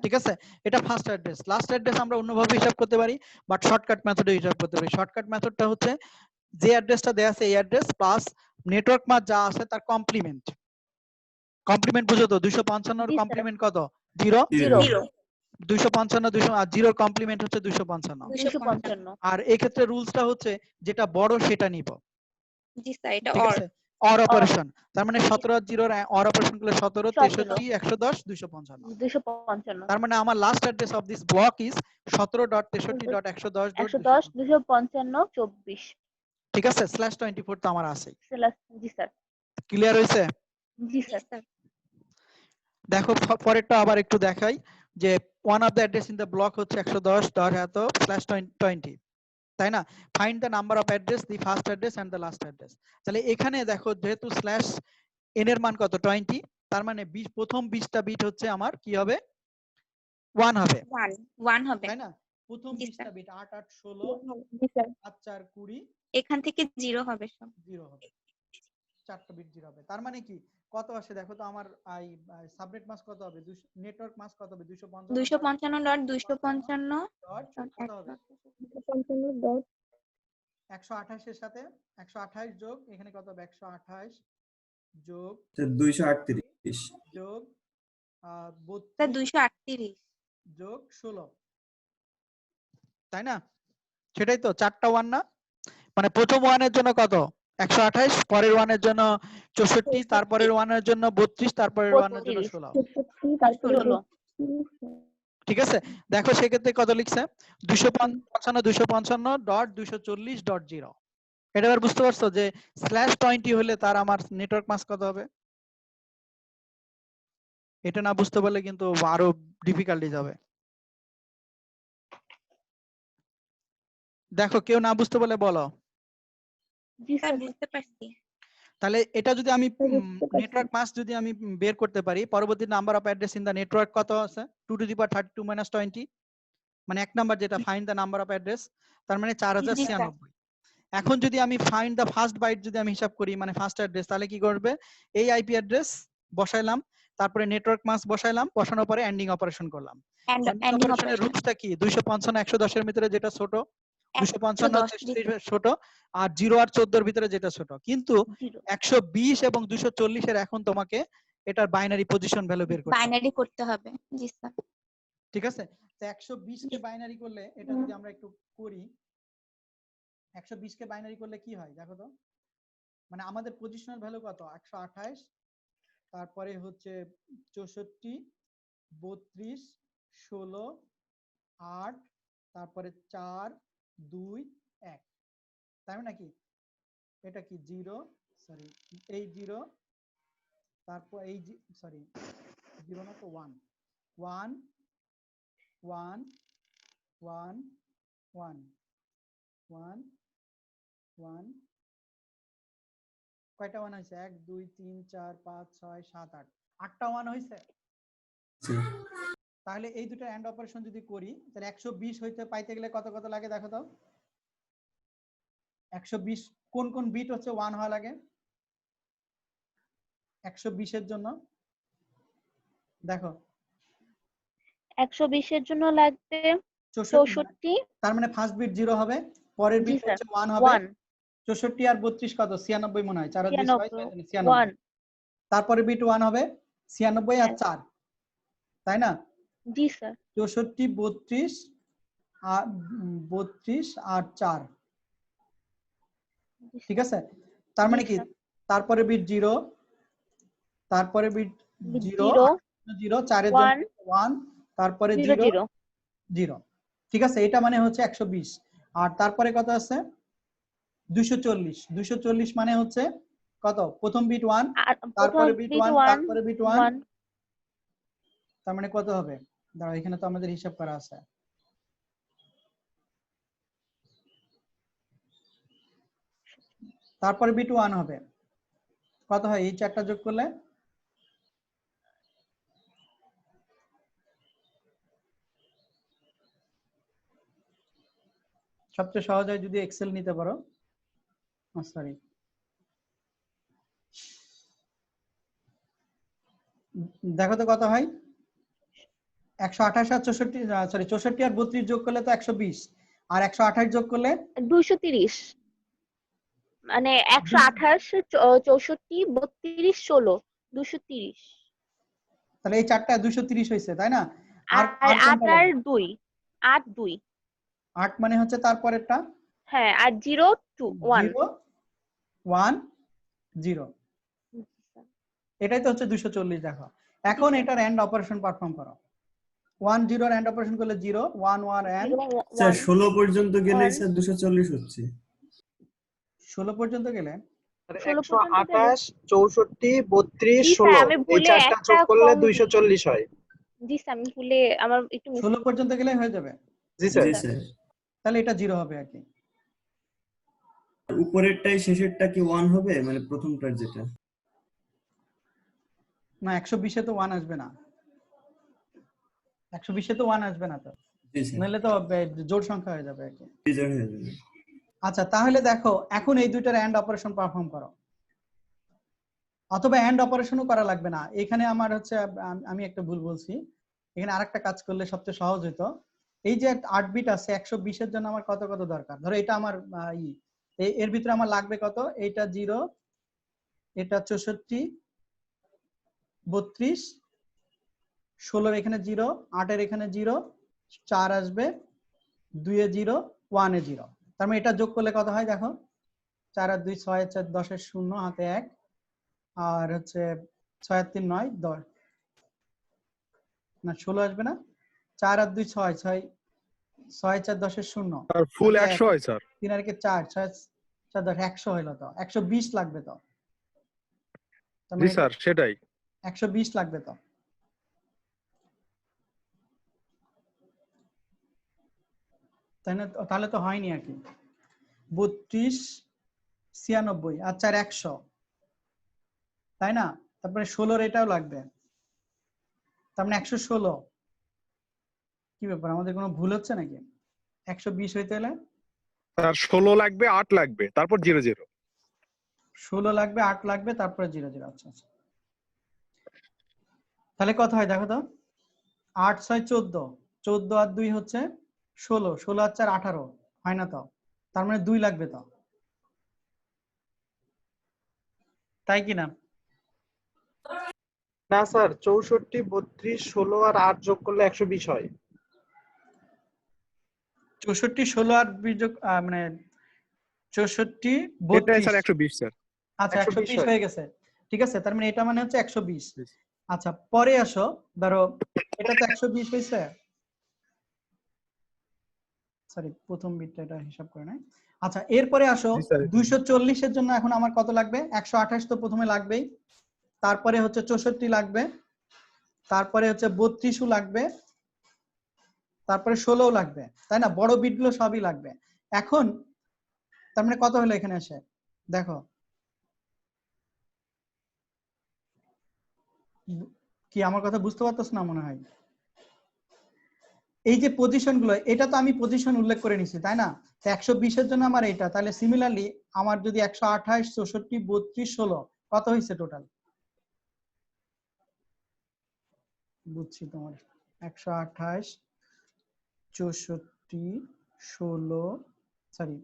ঠিক আছে, এটা ফার্স্ট অ্যাড্রেস। লাস্ট অ্যাড্রেস আমরা অন্যভাবে হিসাব করতে পারি, বাট শর্টকাট মেথডে হিসাব করতে পারি। শর্টকাট মেথডটা হচ্ছে যে অ্যাড্রেসটা দেয়া আছে এই অ্যাড্রেস প্লাস নেটওয়ার্ক মাস যা আছে তার কমপ্লিমেন্ট। কমপ্লিমেন্ট বুঝো তো 255 এর জি স্যার কমপ্লিমেন্ট কত 0, 0 255 200 আর 0 এর কমপ্লিমেন্ট হচ্ছে 255। 255 আর এই ক্ষেত্রে রুলসটা হচ্ছে যেটা বড় সেটা নিব। জি স্যার এটা ঠিক অর আছে, অর অপারেশন, তার মানে 17 আর 0 এর অর অপারেশন করলে 17 63 110 255। 255 তার মানে আমার last address of this block is 17.63.110.255। 110 255 24 ঠিক আছে, /24 তো আমার আছে। জি স্যার ক্লিয়ার হইছে? জি স্যার দেখো পরেরটা আবার একটু দেখাই, যে one of the address in the block হচ্ছে 110.eto/20, তাই না। Find the number of address, the first address and the last address. তাহলে এখানে দেখো যেহেতু /n এর মান কত 20, তার মানে প্রথম 20টা বিট হচ্ছে আমার কি হবে 1 হবে 1 হবে তাই না। প্রথম জি 20টা স্যার বিট 8 8 16 জি স্যার 5 4 20 এখান থেকে 0 হবে সব 0 হবে, 4টা বিট 0 হবে। তার মানে কি কত আসে দেখো তো আমার এই সাবনেট মাস কত হবে, নেটওয়ার্ক মাস কত হবে 255.255 কত হবে 128 এর সাথে 128 যোগ এখানে কত হবে 128 যোগ 238। যোগ স্যার 32 238 যোগ 16, তাই না। সেটাই তো 4টা 1 না, মানে প্রথম 1 এর জন্য কত 128, পরের 1 এর জন্য 64, তারপরের 1 এর জন্য 32, তারপরের 1 এর জন্য 16। 16 ঠিক আছে, দেখো সেক্ষেত্রে কত লিখছে 255.240.0। এটা এবার বুঝতে পারছো যে /20 হলে তার আমার নেটওয়ার্ক মাস কত হবে। এটা না বুঝতে পারলে কিন্তু আরো ডিফিকাল্টি যাবে। দেখো কেউ না বুঝতে পারলে বলো। জি স্যার বুঝতে পারছি। তাহলে এটা যদি আমি নেটওয়ার্ক মাস যদি আমি বের করতে পারি, পরবর্তী number of address in the network কত আছে 2 টু দি পাওয়ার 32 - 20, মানে এক নাম্বার যেটা find the number of address, তার মানে 4096। এখন যদি আমি ফাইন্ড দ্য ফার্স্ট বাইট যদি আমি হিসাব করি মানে ফার্স্ট অ্যাড্রেস, তাহলে কি করবে, এই আইপি অ্যাড্রেস বসাইলাম, তারপরে নেটওয়ার্ক মাস্ক বসাইলাম, বসানোর পরে এন্ডিং অপারেশন করলাম। এন্ডিং এন্ডিং অপারেশনের অপারেশন রুলসটা কি? 255 110 এর ভিতরে যেটা ছোট, 255 110 হচ্ছে ছোট, আর 0 আর 14 এর ভিতরে যেটা ছোট। কিন্তু 0 120 এবং 240 এর এখন তোমাকে এটার বাইনারি পজিশন ভ্যালু বের করতে হবে। বাইনারি করতে হবে। জি স্যার। ঠিক আছে? তো 120 কে বাইনারি করলে, এটা যদি আমরা একটু করি, 120 কে বাইনারি করলে কি হয় দেখো তো, মানে আমাদের পজিশনাল ভ্যালু কত, 128, তারপরে হচ্ছে 64, 32, 16, 8, তারপরে 4, 2, 1, তাই নাকি? এটা কি 0, সরি এই 0, তারপর এই সরি 0 না তো 1, 1 1 1 1 1 1, কয়টা 1 হয়েছে? 1 2 3 4 5 6 7 8, 8টা 1 হয়েছে। তাহলে এই দুটো এন্ড অপারেশন যদি করি, তাহলে 120 হইতে পাইতে গেলে কত কত লাগে দেখো তো। 120 কোন কোন বিট হচ্ছে 1 হওয়া লাগে 120 এর জন্য? দেখো 120 এর জন্য লাগবে 64, তার মানে ফার্স্ট বিট 0 হবে, পরের জি বিট স্যার হচ্ছে 1 হবে। 1 64 আর 32 কত? 96 মনে হয়, 4 আর 2 6, 96 1 তারপরে বিট 1 হবে 96 আর 4, তাই না? জি স্যার 64 32 আর 32 আর 4, ঠিক আছে? তার মানে কি, তারপরে বিট 0, তারপরে বিট 0 0, 4 এর জন্য 1, তারপরে 0 0, ঠিক আছে? এটা মানে হচ্ছে 120। আর তারপরে কত আছে? 240, 240 মানে হচ্ছে কত? প্রথম বিট 1, তারপরে বিট 1, তারপরে বিট 1, তার মানে কত হবে? দাঁড়াও, এখানে তো আমাদের হিসাব করা আছে। তারপরে বিট 1 হবে, কত হয় এই চারটা যোগ করলে? সবচেয়ে সহজ হয় যদি এক্সেল নিতে পারো। সরি, দেখো তো কত হয়? 128 আর 64, সরি 64 আর 32 যোগ করলে তো 120, আর 128 যোগ করলে 230, মানে 128 64 32 16 230, তাহলে এই চারটা 230 হয়েছে, তাই না? আর আর 8 আর 2 8 2, 8 মানে হচ্ছে তারপরেরটা, হ্যাঁ, আর 0 2 1 0 1 0, এটাই তো হচ্ছে 240। দেখো এখন এটার এন্ড অপারেশন পারফর্ম করো। 1 0 এর এন্ড অপারেশন করলে 0 1 1 এন্ড, স্যার 16 পর্যন্ত গেলেই স্যার 240 হচ্ছে। 16 পর্যন্ত গেলে 128 64 32 জি স্যার, 16 আমি এই ভুলে চারটা একটা যোগ করলে কম 240 হয়। জি স্যার, আমি ভুলে আমার একটু 16 পর্যন্ত গেলে হয়ে যাবে। জি স্যার। জি স্যার। তাহলে এটা 0 হবে আর কি। উপরেরটাই শেষেরটা কি 1 হবে, মানে প্রথমটার যেটা? না 120 এ তো 1 আসবে না, 120 এ তো 1 আসবে না তো, জি স্যার, নাহলে তো জোড় সংখ্যা হয়ে যাবে আর কি। বিজয় হয়ে যাবে। আচ্ছা তাহলে দেখো এখন এই দুইটার এন্ড অপারেশন পারফর্ম করো, অথবা এন্ড অপারেশনও করা লাগবে না। এখানে আমার হচ্ছে আমি একটা ভুল বলছি, এখানে আরেকটা কাজ করলে সবচেয়ে সহজ হতো। এই যে 8 বিট আছে 120 এর জন্য আমার কত কত দরকার, ধরো এটা আমার এর ভিতরে আমার লাগবে কত, এইটা 0, এটা 64 32 16 এর এখানে 0, 8 এর এখানে 0, 4 আসবে, 2 এ 0, 1 এ 0, তার মানে এটা যোগ করলে কত হয় দেখো, 4 আর 2 6, 4 10 এর 0 হাতে 1, আর হচ্ছে 6 আর 3 9 10, না 16 আসবে না, 4 আর 2 6, 6 6 4 10 এর 0, আর ফুল 100 হয় স্যার। 3 আর 4 6 4 10 100 হলো, তো 120 লাগবে তো, তার জি মানে স্যার সেটাই। 120 লাগবে তো, তাই না? তাহলে তো হয়নি আর কি। 32 96 আর 4 100, তাই না? তারপরে 16 এটাও লাগবে, তার মানে 116। কি ব্যাপার, আমাদের কোনো ভুল হচ্ছে নাকি? 120 হইতে হলে তার 16 লাগবে, 8 লাগবে, তারপর 0 0। 16 লাগবে, 8 লাগবে, তারপরে 0 0। আচ্ছা আচ্ছা, তাহলে কত হয় দেখো তো, 8 6 14, 14 আর 2 হচ্ছে 16, 16 আর 4 18, হয় না তো? তার মানে 2 লাগবে তো, তাই কি না? না স্যার, 64 32 16 আর 8 যোগ করলে 120 হয়। 64 16 আর 20 যোগ মানে 64 এটাই 32, স্যার 120 স্যার। আচ্ছা 120 120 হয়। হয়ে গেছে, ঠিক আছে, তার মানে এটা মানে হচ্ছে 120। আচ্ছা পরে আসো, ধরো এটা তো 120 হয়েছে, সরি প্রথম বিটটা এটা হিসাব করে নাই। আচ্ছা এরপরে আসো, জি স্যার। 240 এর জন্য এখন আমার কত লাগবে? 128 তো প্রথমে লাগবেই, তারপরে হচ্ছে 64 লাগবে, তারপরে হচ্ছে 32ও লাগবে, তারপরে 16ও লাগবে, তাই না? বড় বিটগুলো সবই লাগবে। এখন তার মানে কত হলো এখানে এসে দেখো, কি আমার কথা বুঝতে পারতেছ না মনে হয়? এই যে পজিশন গুলো, এটা তো আমি পজিশন উল্লেখ করে নিছি, তাই না? তো 120 এর জন্য আমার এটা, তাহলে সিমিলারলি আমার যদি 128 64 32 16 কত হয়েছে টোটাল? বুঝছি তোমার, 128 64 16, সরি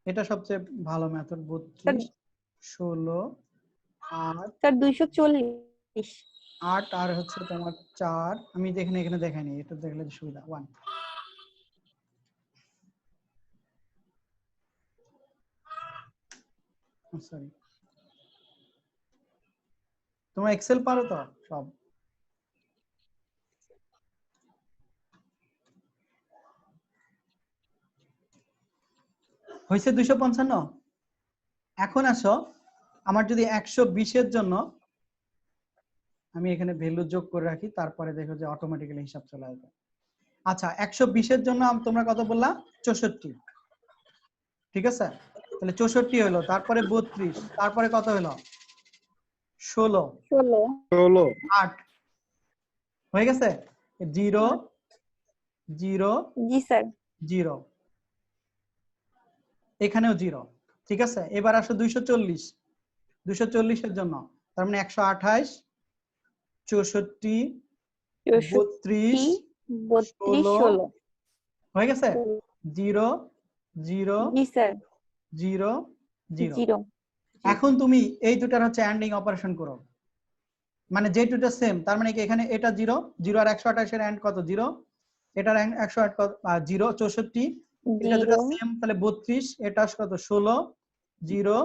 এটা সবচেয়ে ভালো মেথড, 32 16 8 স্যার 240। 8 আর হচ্ছে তোমার 4, আমি এখানে দেখাইনি, এটা দেখলে সুবিধা 1। সরি, তোমরা এক্সেল পারো তো সব? হয়েছে 255। এখন আসো, আমার যদি 120 এর জন্য আমি এখানে ভ্যালু যোগ করে রাখি, তারপরে দেখো যে অটোমেটিক্যালি হিসাব চলে আসবে। আচ্ছা 120 এর জন্য তোমরা কত বললা? 64, ঠিক আছে, তাহলে 64 হলো, তারপরে 32, তারপরে কত হলো? 16 16। 8, হয়ে গেছে 0 0 জি স্যার। 0, এখানেও 0, ঠিক আছে। এবার আসো 240, 240 এর জন্য, তার মানে 128 64 32 32 16, 16। হয়ে গেছে 0 0 জি স্যার। 0 0। 0। এখন তুমি এই দুটার হচ্ছে এন্ডিং অপারেশন করো, মানে যে দুটো সেম, তার মানে কি এখানে এটা 0 0 আর 128 এর এন্ড কত? 0, এটার 108 কত? 0 64, এটা দুটো 0 সেম, তাহলে 32, এটা কত? 16 0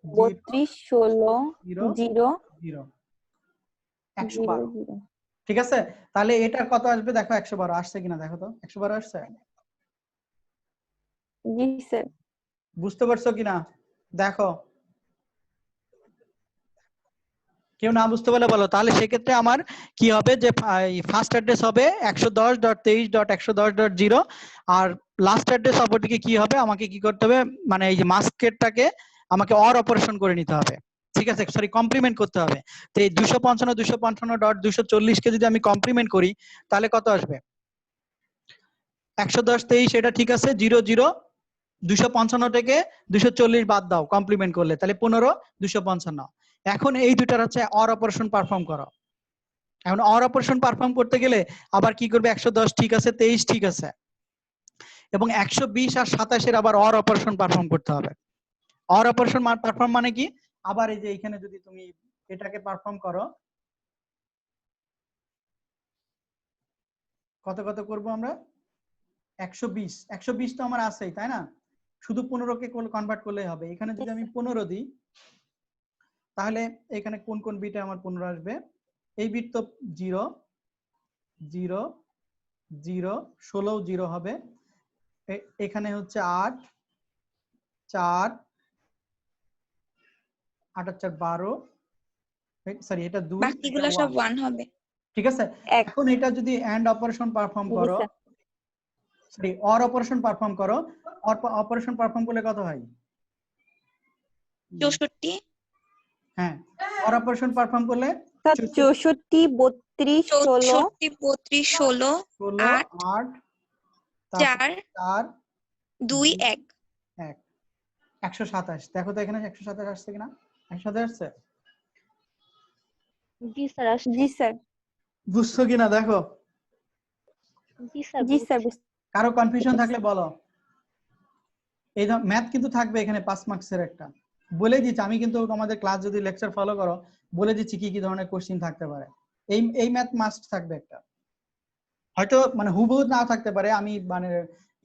32 16 0 0 0 0 112, 0। ঠিক আছে। তাহলে এটার কত আসবে দেখো, 112 আসছে কিনা দেখো তো, 112 আসছে? জি স্যার। বুঝতে পারছো কিনা দেখো, কেউ না বুঝতে পারলে বলো। তাহলে সেক্ষেত্রে আমার কি হবে, যে ফার্স্ট অ্যাড্রেস হবে 110.23.110.0, আর লাস্ট অ্যাড্রেস অপরদিকে কি হবে, আমাকে কি করতে হবে, মানে এই যে মাস্কেটটাকে আমাকে অর অপারেশন করে নিতে হবে, ঠিক আছে, সরি কমপ্লিমেন্ট করতে হবে। তো এই 255.240 কে যদি আমি কমপ্লিমেন্ট করি, তাহলে কত আসবে? 110.23, এটা ঠিক আছে, 0 0 255 থেকে 240 বাদ দাও কমপ্লিমেন্ট করলে, তাহলে 15 255। এখন এই দুটার হচ্ছে অর অপারেশন পারফর্ম করো। এখন অর অপারেশন পারফর্ম করতে গেলে আবার কি করবে, 110 ঠিক আছে, 23 ঠিক আছে, এবং 120 আর 27 আবার অর অপারেশন পারফর্ম করতে হবে। অর অপারেশন পারফর্ম মানে কি, আবার এই যে এখানে যদি তুমি এটাকে পারফর্ম করো, কত কত করব আমরা? 120, 120 তো আমার আছেই, তাই না? শুধু 15 কে কনভার্ট করলেই হবে। এখানে যদি আমি 15 দিই, তাহলে এখানে কোন কোন বিটে আমার 15 আসবে? এই বিট তো 0 0 0 16 0 হবে, এখানে হচ্ছে 8 4 8 আর 4 12, সরি এটা 2, এটা বাকিগুলো সব 1, 1 হবে। ঠিক আছে। এক। এখন এটা যদি এন্ড অপারেশন পারফর্ম জি করো, sir. Sorry or operation perform করো, অর অপারেশন পারফর্ম করলে কত হয়? 64 হ্যাঁ, অর অপারেশন পারফর্ম করলে স্যার 64 32 16 64 32 16 16 8 8, তারপর 4 4 2 1 1 127 দেখো তো এখানে 127 আসছে কিনা 127 আসছে জি স্যার আসছে। জি স্যার বুঝছো কিনা দেখো জি স্যার জি স্যার বুঝছি। কারো কনফিউশন পারছি। থাকলে বলো এই ম্যাথ কিন্তু থাকবে এখানে 5 মার্কসের একটা বলে দিচ্ছি আমি কিন্তু তোমাদের ক্লাস যদি লেকচার ফলো করো বলে দিচ্ছি কি কি ধরনের কোশ্চেন থাকতে পারে এই ম্যাথ মাস্ট থাকবে একটা হয়তো মানে হুবহু নাও থাকতে পারে আমি মানে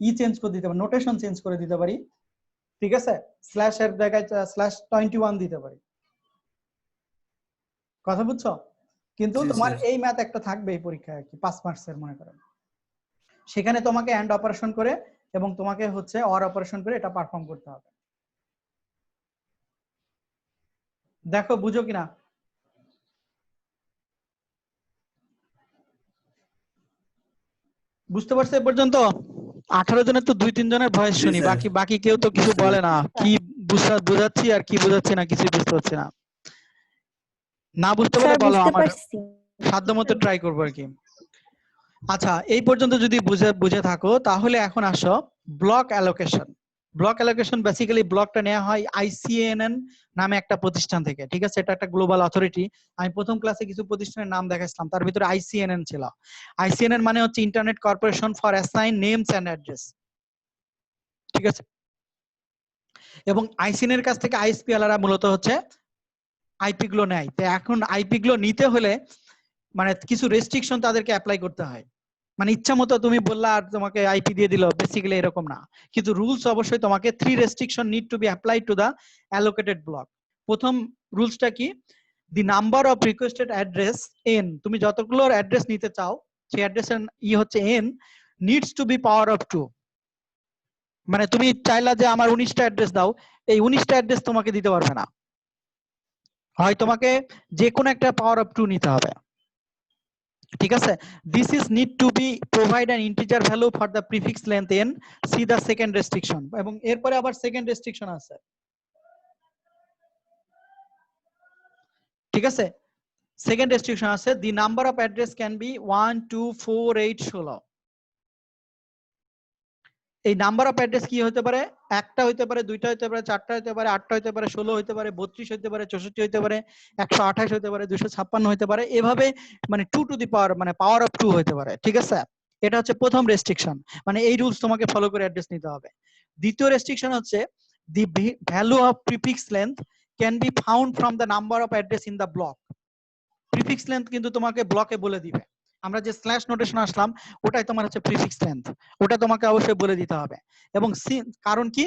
চেঞ্জ করে দিতে পারি নোটেশন চেঞ্জ করে দিতে পারি ঠিক আছে স্ল্যাশ এর জায়গায় /21 দিতে পারি কথা বুঝছো কিন্তু জি, তোমার স্যার। এই ম্যাথ একটা থাকবে এই পরীক্ষায় আর কি 5 মার্কসের মনে করো সেখানে তোমাকে এন্ড অপারেশন করে এবং তোমাকে হচ্ছে অর অপারেশন করে এটা পারফর্ম করতে হবে দেখো বুঝো কিনা বুঝতে পারছো এ পর্যন্ত 18 জনের তো 2-3 জনের ভয়েস জি, শুনি স্যার। বাকি বাকি কেউ তো কিছু বুঝতে বলে না কি বোঝাচ্ছি আর কি বোঝাচ্ছি না কিছু বুঝতে পারছি না না বুঝতে পারলে স্যার বলো বুঝতে আমার পারছি সাধ্যমতো ট্রাই করবো আর কি আচ্ছা এই পর্যন্ত যদি বুঝে থাকো তাহলে এখন আসো block allocation block allocation basically ব্লকটা নেওয়া হয় আইসিএনএন নামে একটা প্রতিষ্ঠান থেকে ঠিক আছে এটা একটা গ্লোবাল অথরিটি আমি প্রথম ক্লাসে কিছু প্রতিষ্ঠানের নাম দেখাইছিলাম তার ভিতরে আইসিএনএন ছিল আইসিএনএন মানে হচ্ছে internet corporation for assign names and address ঠিক আছে এবং আইসিএনএন এর কাছ থেকে আইএসপি আলারা মূলত হচ্ছে আইপি গুলো নেয় তো এখন আইপি গুলো নিতে হলে মানে কিছু রেস্ট্রিকশন তাদেরকে অ্যাপ্লাই করতে হয় মানে ইচ্ছা মতো তুমি বললা আর তোমাকে আইপি দিয়ে দিল বেসিক্যালি এরকম না কিন্তু রুলস অবশ্যই তোমাকে 3 restriction need to be applied to the allocated block প্রথম রুলসটা কি the number of requested address N তুমি যতগুলো অ্যাড্রেস নিতে চাও সেই অ্যাড্রেসের হচ্ছে N needs to be power of 2 মানে তুমি চাইলা যে আমার 19টা অ্যাড্রেস দাও এই 19টা অ্যাড্রেস তোমাকে দিতে পারবে না হয় তোমাকে যে কোনো একটা পাওয়ার অফ 2 নিতে হবে ঠিক আছে this is need to be provide an integer value for the prefix length n see the second restriction এবং এরপরে আবার সেকেন্ড রেস্ট্রিকশন আছে ঠিক আছে সেকেন্ড রেস্ট্রিকশন আছে the number of address can be 1 2 4 8 16 এই নাম্বার অফ অ্যাড্রেস কি হতে পারে একটা হতে পারে দুইটা হতে পারে চারটা হতে পারে আটটা হতে পারে 16 হতে পারে 32 হতে পারে 64 হতে পারে 128 হতে পারে 256 হতে পারে এভাবে মানে 2 টু দি পাওয়ার মানে পাওয়ার অফ 2 হতে পারে ঠিক আছে এটা হচ্ছে প্রথম রেস্ট্রিকশন মানে এই রুলস তোমাকে ফলো করে অ্যাড্রেস নিতে হবে দ্বিতীয় রেস্ট্রিকশন হচ্ছে the value of prefix length can be found from the number of address in the block prefix length কিন্তু তোমাকে ব্লকে বলে দিবে আমরা যে স্ল্যাশ নোটেশন আসলাম ওটাই তোমার হচ্ছে প্রিফিক্স লেন্থ ওটা তোমাকে অবশ্যই বলে দিতে হবে এবং কারণ কি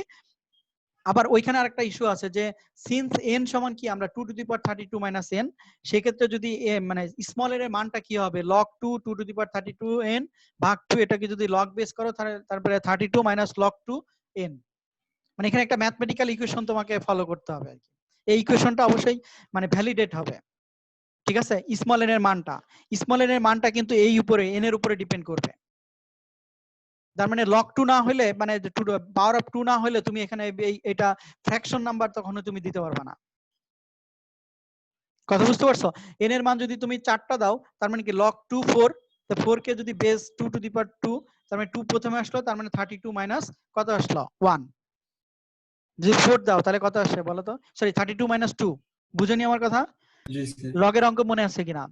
আবার ওইখানে আরেকটা ইস্যু আছে যে সিন্স n সমান কি আমরা 2 to the power 32 minus n সেই ক্ষেত্রে যদি মানে স্মল এর মানটা কি হবে log 2 2 to the power 32 n ভাগ 2 এটাকে যদি log বেস করো তারপরে 32 মাইনাস log 2 n মানে এখানে একটা ম্যাথমেটিক্যাল ইকুয়েশন তোমাকে ফলো করতে হবে আর কি এই ইকুয়েশনটা অবশ্যই মানে ভ্যালিডেট হবে ঠিক আছে স্মল n এর মানটা কিন্তু এই উপরে n এর উপরে ডিপেন্ড করবে তার মানে log 2 না হলে মানে পাওয়ার অফ 2 না হলে তুমি এখানে এটা ফ্র্যাকশন নাম্বার তখন তুমি দিতে পারবে না কথা বুঝতে পারছো n এর মান যদি তুমি 4টা দাও তার মানে কি log 2 4 তো 4 কে যদি বেস 2 টু দি পাওয়ার 2 তার মানে 2 প্রথমে আসলো তার মানে 32 মাইনাস কত আসলো 1 যদি 4 দাও তাহলে কত আসে বলো তো সরি 32 মাইনাস 2 বুঝনি আমার কথা জি, স্যার। লগের অঙ্ক মনে আছে কিনা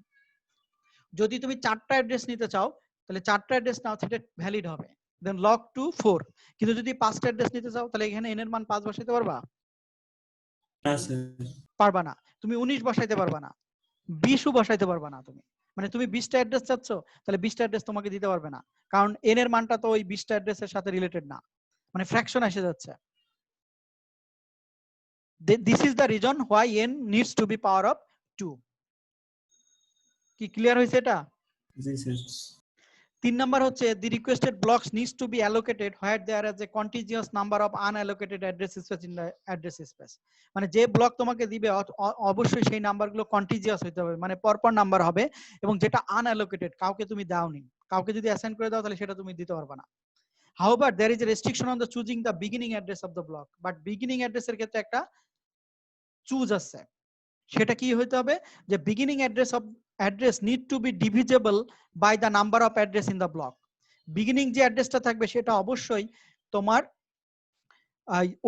যদি তুমি 4টা অ্যাড্রেস নিতে চাও তাহলে 4টা অ্যাড্রেস নাও সেটা ভ্যালিড হবে দেন log 2 4 কিন্তু যদি 5টা অ্যাড্রেস নিতে চাও তাহলে এখানে n এর মান 5 বসাইতে পারবা না, স্যার। পারবা না তুমি 19 বসাইতে পারবা না 20 ও বসাইতে পারবা না তুমি মানে তুমি 20টা অ্যাড্রেস চাচ্ছ তাহলে 20টা অ্যাড্রেস তোমাকে দিতে পারবে না কারণ n এর মানটা তো ওই 20টা অ্যাড্রেসের সাথে রিলেটেড না মানে ফ্র্যাকশন এসে যাচ্ছে this is the reason why n needs to be power of 2 কি ক্লিয়ার হইছে এটা জি, স্যার। 3 নাম্বার হচ্ছে the requested blocks needs to be allocated where there is a contiguous number of unallocated address space in the address space মানে যে block তোমাকে দিবে অবশ্যই সেই নাম্বারগুলো কন্টিজিয়াস হতে হবে মানে পরপর নাম্বার হবে এবং যেটা আনঅ্যালোকেটেড কাউকে তুমি দাওনি কাউকে যদি অ্যাসাইন করে দাও তাহলে সেটা তুমি দিতে পারবে না however there is a restriction on the choosing the beginning address of the block but beginning address এর ক্ষেত্রে একটা চুজ আছে সেটা কি হইতে হবে যে beginning address need to be divisible by the number of address in the block beginning যে অ্যাড্রেসটা থাকবে সেটা অবশ্যই তোমার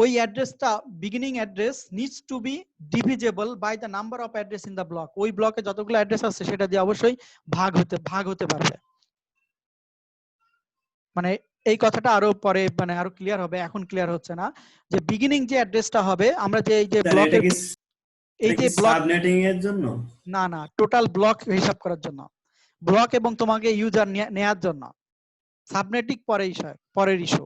ওই অ্যাড্রেসটা beginning address needs to be divisible by the number of address in the block. ওই ব্লকে যতগুলো অ্যাড্রেস আছে সেটা দিয়ে অবশ্যই ভাগ হতে পারবে। মানে এই কথাটা আরো পরে মানে আরো ক্লিয়ার হবে, এখন ক্লিয়ার হচ্ছে না। যে বিগিনিং যে অ্যাড্রেসটা হবে আমরা যে এই যে স্যার এটা ব্লকের কি এই যে ব্লক, সাবনেটিং এর জন্য? না টোটাল ব্লক হিসাব করার জন্য, ব্লক এবং তোমাকে ইউজার নেয়ার জন্য। সাবনেটিং পরের ইস্যু,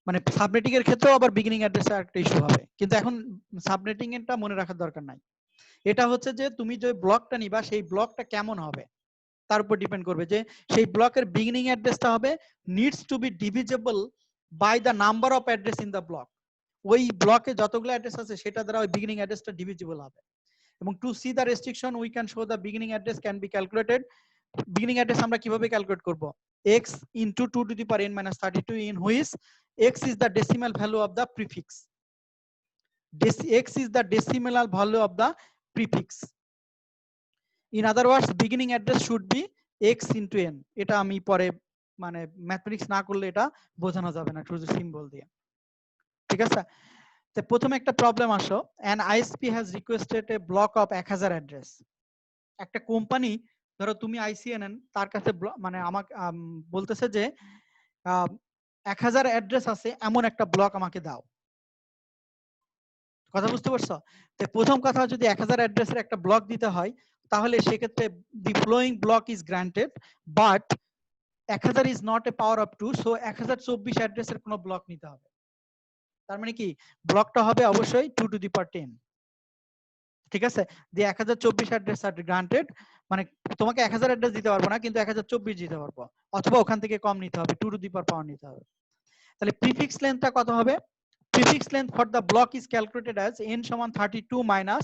মানে সাবনেটিং এর ক্ষেত্রেও আবার বিগিনিং অ্যাড্রেসে একটা ইস্যু হবে, কিন্তু এখন সাবনেটিং এরটা মনে রাখার দরকার নাই। এটা হচ্ছে যে তুমি যে ব্লকটা নিবা সেই ব্লকটা কেমন হবে তার উপর ডিপেন্ড করবে, যে সেই ব্লকের বিগিনিং অ্যাড্রেসটা হবে needs to be divisible by the number of address in the block. ওই ব্লকে যতগুলো অ্যাড্রেস আছে সেটা দ্বারা ওই বিগিনিং অ্যাড্রেসটা ডিভিজিবল হবে। এবং to see the restriction we can show the beginning address can be calculated. Beginning address আমরা কিভাবে ক্যালকুলেট করব? x into 2 to the power n minus 32 in which x is the decimal value of the prefix. X is the decimal value of the prefix. In other words, beginning address should be x into n. এটা আমি পরে মানে mathematics না করলে এটা বোঝানো যাবে না শুধু সিম্বল দিয়ে, ঠিক আছে? তো প্রথমে একটা প্রবলেম আসো, an ISP has requested a block of 1000 address. একটা কোম্পানি, ধরো তুমি ICNN, তার কাছে মানে আমাকে বলতেছে যে 1000 অ্যাড্রেস আছে এমন একটা ব্লক আমাকে দাও। কথা বুঝতে পারছো? তো প্রথম কথা, যদি 1000 অ্যাড্রেসের একটা ব্লক দিতে হয় তাহলে সেক্ষেত্রে the following block is granted but 1000 is not a power of 2, so 1024 অ্যাড্রেসের কোনো ব্লক নিতে হবে। তার মানে কি ব্লকটা হবে অবশ্যই 2 to the power 10, ঠিক আছে? যে 1024 অ্যাড্রেস আর গ্রান্টেড, মানে তোমাকে 1000 অ্যাড্রেস দিতে পারবো না কিন্তু 1024 দিতে পারবো, অথবা ওখান থেকে কম নিতে হবে, 2 টু দি পাওয়ার নিতে হবে। তাহলে প্রিফিক্স লেন্থটা কত হবে? Prefix length for the block is calculated as n সমান 32 মাইনাস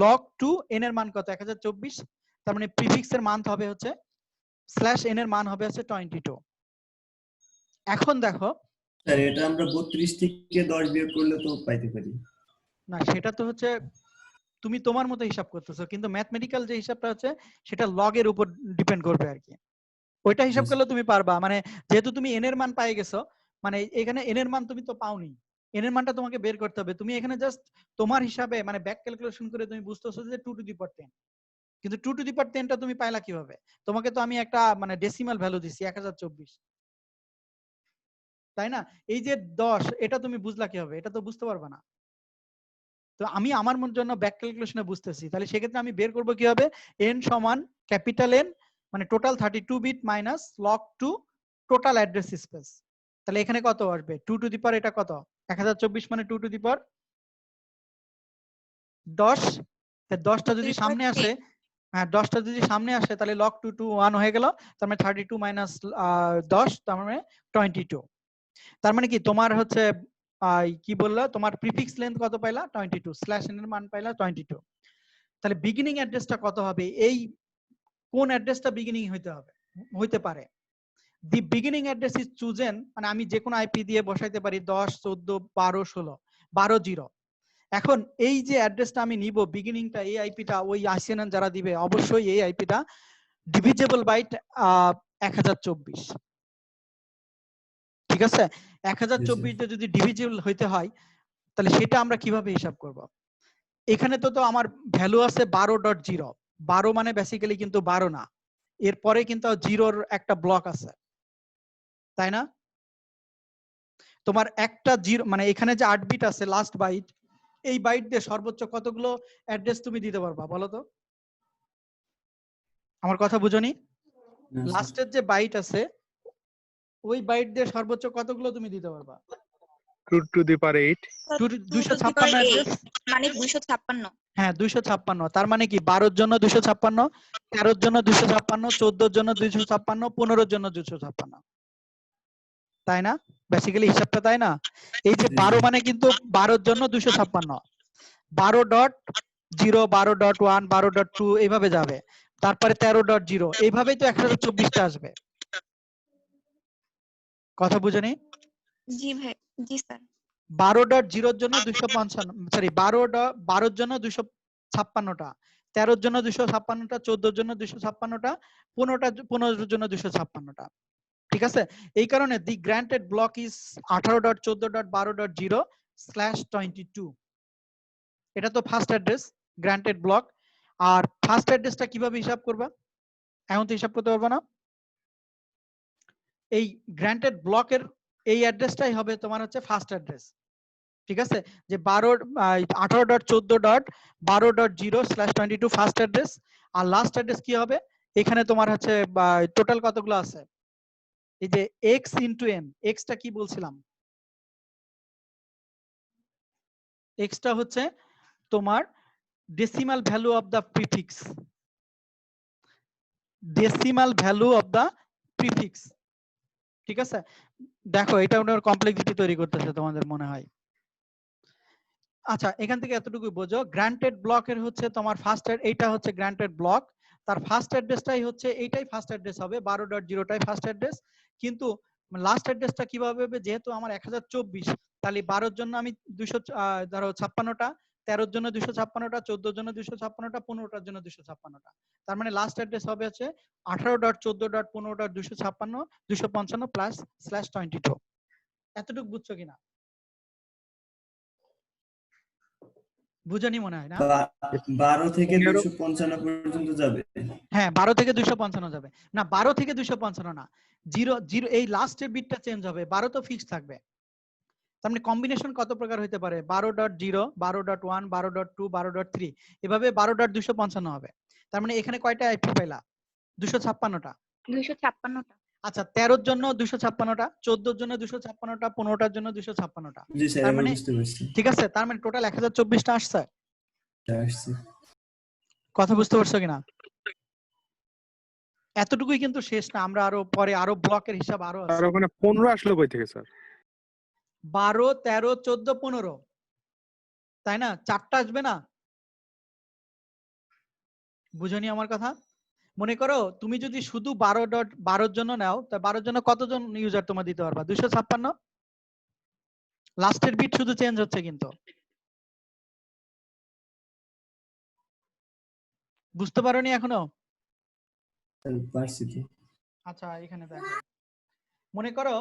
log 2 n এর মান কত? 1024। তার মানে প্রিফিক্স এর মান হবে হচ্ছে স্ল্যাশ n এর মান হবে হচ্ছে 22। এখন দেখো, স্যার এটা আমরা 32 থেকে 10 বিয়োগ করলে তো পাইতে পারি। না সেটা তো হচ্ছে তুমি তোমার মতো হিসাব করতেছো, কিন্তু ম্যাথমেটিক্যাল যে হিসাবটা হচ্ছে সেটা লগ এর উপর ডিপেন্ড করবে আর কি। ওইটা হিসাব করলে তুমি পারবা, মানে যেহেতু তুমি এন এর মান পেয়ে গেছো, মানে এখানে এন এর মান তুমি তো পাওনি, এন এর মানটা তোমাকে বের করতে হবে। তুমি এখানে জাস্ট তোমার হিসাবে মানে ব্যাক ক্যালকুলেশন করে তুমি বুঝতেছো যে 2 টু দি পাওয়ার 10, কিন্তু 2 টু দি পাওয়ার 10টা তুমি পাইলা কিভাবে? তোমাকে তো আমি একটা মানে ডেসিমাল ভ্যালু দিছি 1024, তাই না? এই যে 10, এটা তুমি বুঝলা কিভাবে? এটা তো বুঝতে পারবা না। তো আমি আমার জন্য ব্যাক ক্যালকুলেশনে বুঝতেছি, তাহলে সেক্ষেত্রে আমি বের করব কিভাবে? n সমান ক্যাপিটাল N মানে total 32 bit minus log 2 total address space. তাহলে এখানে কত আসবে? 2 টু দি পাওয়ার এটা কত? 1024 মানে 2 টু দি পাওয়ার 10। তাহলে 10টা যদি সামনে আসে, হ্যাঁ 10টা যদি সামনে আসে তাহলে log 2 টু 1 হয়ে গেল, তার মানে 32 মাইনাস 10 তার মানে 22। তার মানে কি তোমার হচ্ছে কি বললা, তোমার প্রিফিক্স লেন্থ কত পাইলা? 22, স্ল্যাশ n এর মান পাইলা 22। তাহলে বিগিনিং অ্যাড্রেসটা কত হবে? এই কোন অ্যাড্রেসটা বিগিনিং হইতে পারে? The beginning address is chosen, মানে আমি যে কোনো আইপি দিয়ে বসাইতে পারি 10 14 12 16 12 0। এখন এই যে অ্যাড্রেসটা আমি নিব বিগিনিংটা, এই আইপিটা ওই ICNN যারা দিবে অবশ্যই এই আইপিটা ডিভিজেবল বাই 1024, ঠিক আছে? 1024 যদি ডিভিজেবল হইতে হয় তাহলে সেটা আমরা কিভাবে হিসাব করব? এখানে তো আমার ভ্যালু আছে 12.0, 12 মানে বেসিক্যালি কিন্তু 12 না, এরপরে কিন্তু জিরোর একটা ব্লক আছে, তাই না? তোমার একটা জিরো মানে এখানে যে 8 বিট আছে লাস্ট বাইট, এই বাইট দিয়ে সর্বোচ্চ কতগুলো অ্যাড্রেস তুমি দিতে পারবা বলো তো? আমার কথা বুঝোনি? লাস্টের যে বাইট আছে ওই বাইট দিয়ে সর্বোচ্চ কতগুলো তুমি দিতে পারবা? 2 to the power 8 256 অ্যাড্রেস, মানে 256। হ্যাঁ 256। তার মানে কি 12 এর জন্য 256, 13 এর জন্য 256, 14 এর জন্য 256, 15 এর জন্য 256, তাই না? বেসিক্যালি হিসাবটা তাই না? এই যে 12 মানে কিন্তু 12 এর জন্য 256, 12.0 12.1 12.2 এইভাবে যাবে, তারপরে 13.0, এইভাবেই তো 1024টা আসবে। কথা বুঝেনি? জি ভাই, জি স্যার। 12.0 এর জন্য 255, সরি 12 এর জন্য 256টা, 13 এর জন্য 256টা, 14 এর জন্য 256টা, 15 এর জন্য 256টা। ঠিক আছে, এই কারণে দি গ্র্যান্টেড ব্লক ইজ 18.14.12.0/22। এটা তো ফার্স্ট অ্যাড্রেস গ্র্যান্টেড ব্লক। আর ফার্স্ট অ্যাড্রেসটা কিভাবে হিসাব করবা? এখন তো হিসাব করতে পারবে না। এই গ্র্যান্টেড ব্লকের এই অ্যাড্রেসটাই হবে তোমার হচ্ছে ফার্স্ট অ্যাড্রেস। ঠিক আছে, যে 18.14.12.0/22 ফার্স্ট অ্যাড্রেস। আর লাস্ট অ্যাড্রেস কি হবে? এখানে তোমার হচ্ছে টোটাল কতগুলো আছে, এই যে x ইনটু n। এক্সটা কি বলছিলাম? এক্সটা হচ্ছে তোমার decimal value of the prefix, decimal value of the prefix. ঠিক আছে, দেখো এটা ওনার কমপ্লেক্সিটি তৈরি করতেছে তোমাদের মনে হয়। আচ্ছা, এখান থেকে এতটুকু বোঝো, গ্র্যান্টেড ব্লকের হচ্ছে তোমার ফার্স্ট, এইটা হচ্ছে গ্র্যান্টেড ব্লক, তার ফার্স্ট অ্যাড্রেসটাই হচ্ছে এইটাই ফার্স্ট অ্যাড্রেস হবে, 12.0টাই ফার্স্ট অ্যাড্রেস। কিন্তু লাস্ট অ্যাড্রেসটা কিভাবে হবে? যেহেতু আমার 1024, তাহলে 12 জন্য আমি 200 ধরো 56টা, 13 জন্য 256টা, 14 জন্য 256টা, 15টার জন্য 256টা। তার মানে লাস্ট অ্যাড্রেস হবে হচ্ছে 18.14.15.256 255 প্লাস /22। এতটুকু বুঝছো কিনা? বুঝানি মনে হয় না? 12 থেকে 255 পর্যন্ত যাবে। হ্যাঁ, 12 থেকে 255 যাবে না, 12 থেকে 255 না, 0 এই লাস্টের বিটটা চেঞ্জ হবে, 12 তো ফিক্স থাকবে। তার মানে কম্বিনেশন কত প্রকার হতে পারে? 12.0, 12.1, 12.2, 12.3, এভাবে 12.255 হবে। তার মানে এখানে কয়টা আইপি পাইলা? 256টা। 256টা। আচ্ছা, 13 জন্য 256টা, 14 জন্য 256টা, 15টার জন্য 256টা। জি স্যার, তার এবার মানে বুঝতে পারছি। ঠিক আছে, তার মানে টোটাল 1024টা আসছে। আসছে। কথা বুঝতে পারছো কিনা? এতটুকুই কিন্তু শেষ না, আমরা আরো পরে আরো ব্লকের হিসাব আরো আছে। আর ওখানে 15 আসলো কই থেকে স্যার? 12, 13, 14, 15, তাই না? 4টা আসবে না? বুঝনি আমার কথা? মনে করো তুমি যদি শুধু 12.12 জন্য নাও, তা 12 জন্য কতজন ইউজার তোমার দিতে পারবা? 256। লাস্টের বিট শুধু চেঞ্জ হচ্ছে কিন্তু। বুঝতে পারোনি এখনো? পারছি তো। আচ্ছা, এখানে দেখো, মনে করো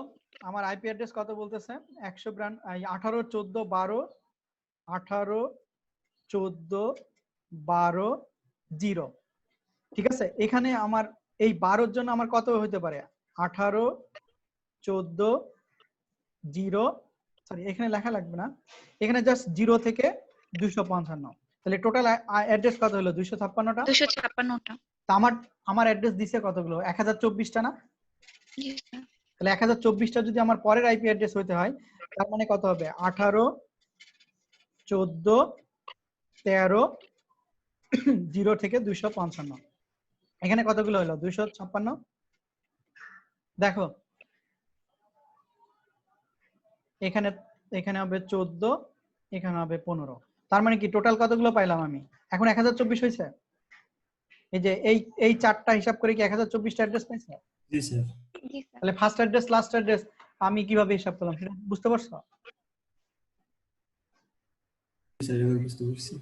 আমার আইপি অ্যাড্রেস কত বলতেছে? 18.14.12 18.14.12.0। ঠিক আছে, এখানে আমার এই 12 জন্য আমার কত হতে পারে? 18.14.0, সরি এখানে লেখা লাগবে না, এখানে জাস্ট 0 থেকে 255। তাহলে টোটাল অ্যাড্রেস কত হলো? 256টা। 256টা। তা আমার অ্যাড্রেস দিছে কতগুলো? 1024টা না? জি স্যার। তাহলে 1024টা যদি আমার পরের আইপি অ্যাড্রেস হইতে হয়, তার মানে কত হবে? 18.14.13 0 থেকে 255। এখানে কতগুলো হলো? 256। দেখো এখানে এখানে হবে 14, এখানে হবে 15। তার মানে কি টোটাল কতগুলো পাইলাম আমি? এখন 1024 হয়েছে। এই যে এই চারটা হিসাব করে কি 1024টা অ্যাড্রেস পাইছে? জি স্যার। জি স্যার। তাহলে ফার্স্ট অ্যাড্রেস লাস্ট অ্যাড্রেস আমি কিভাবে হিসাব করলাম সেটা বুঝতে পারছো? জি স্যার, এবার বুঝতে পারছি।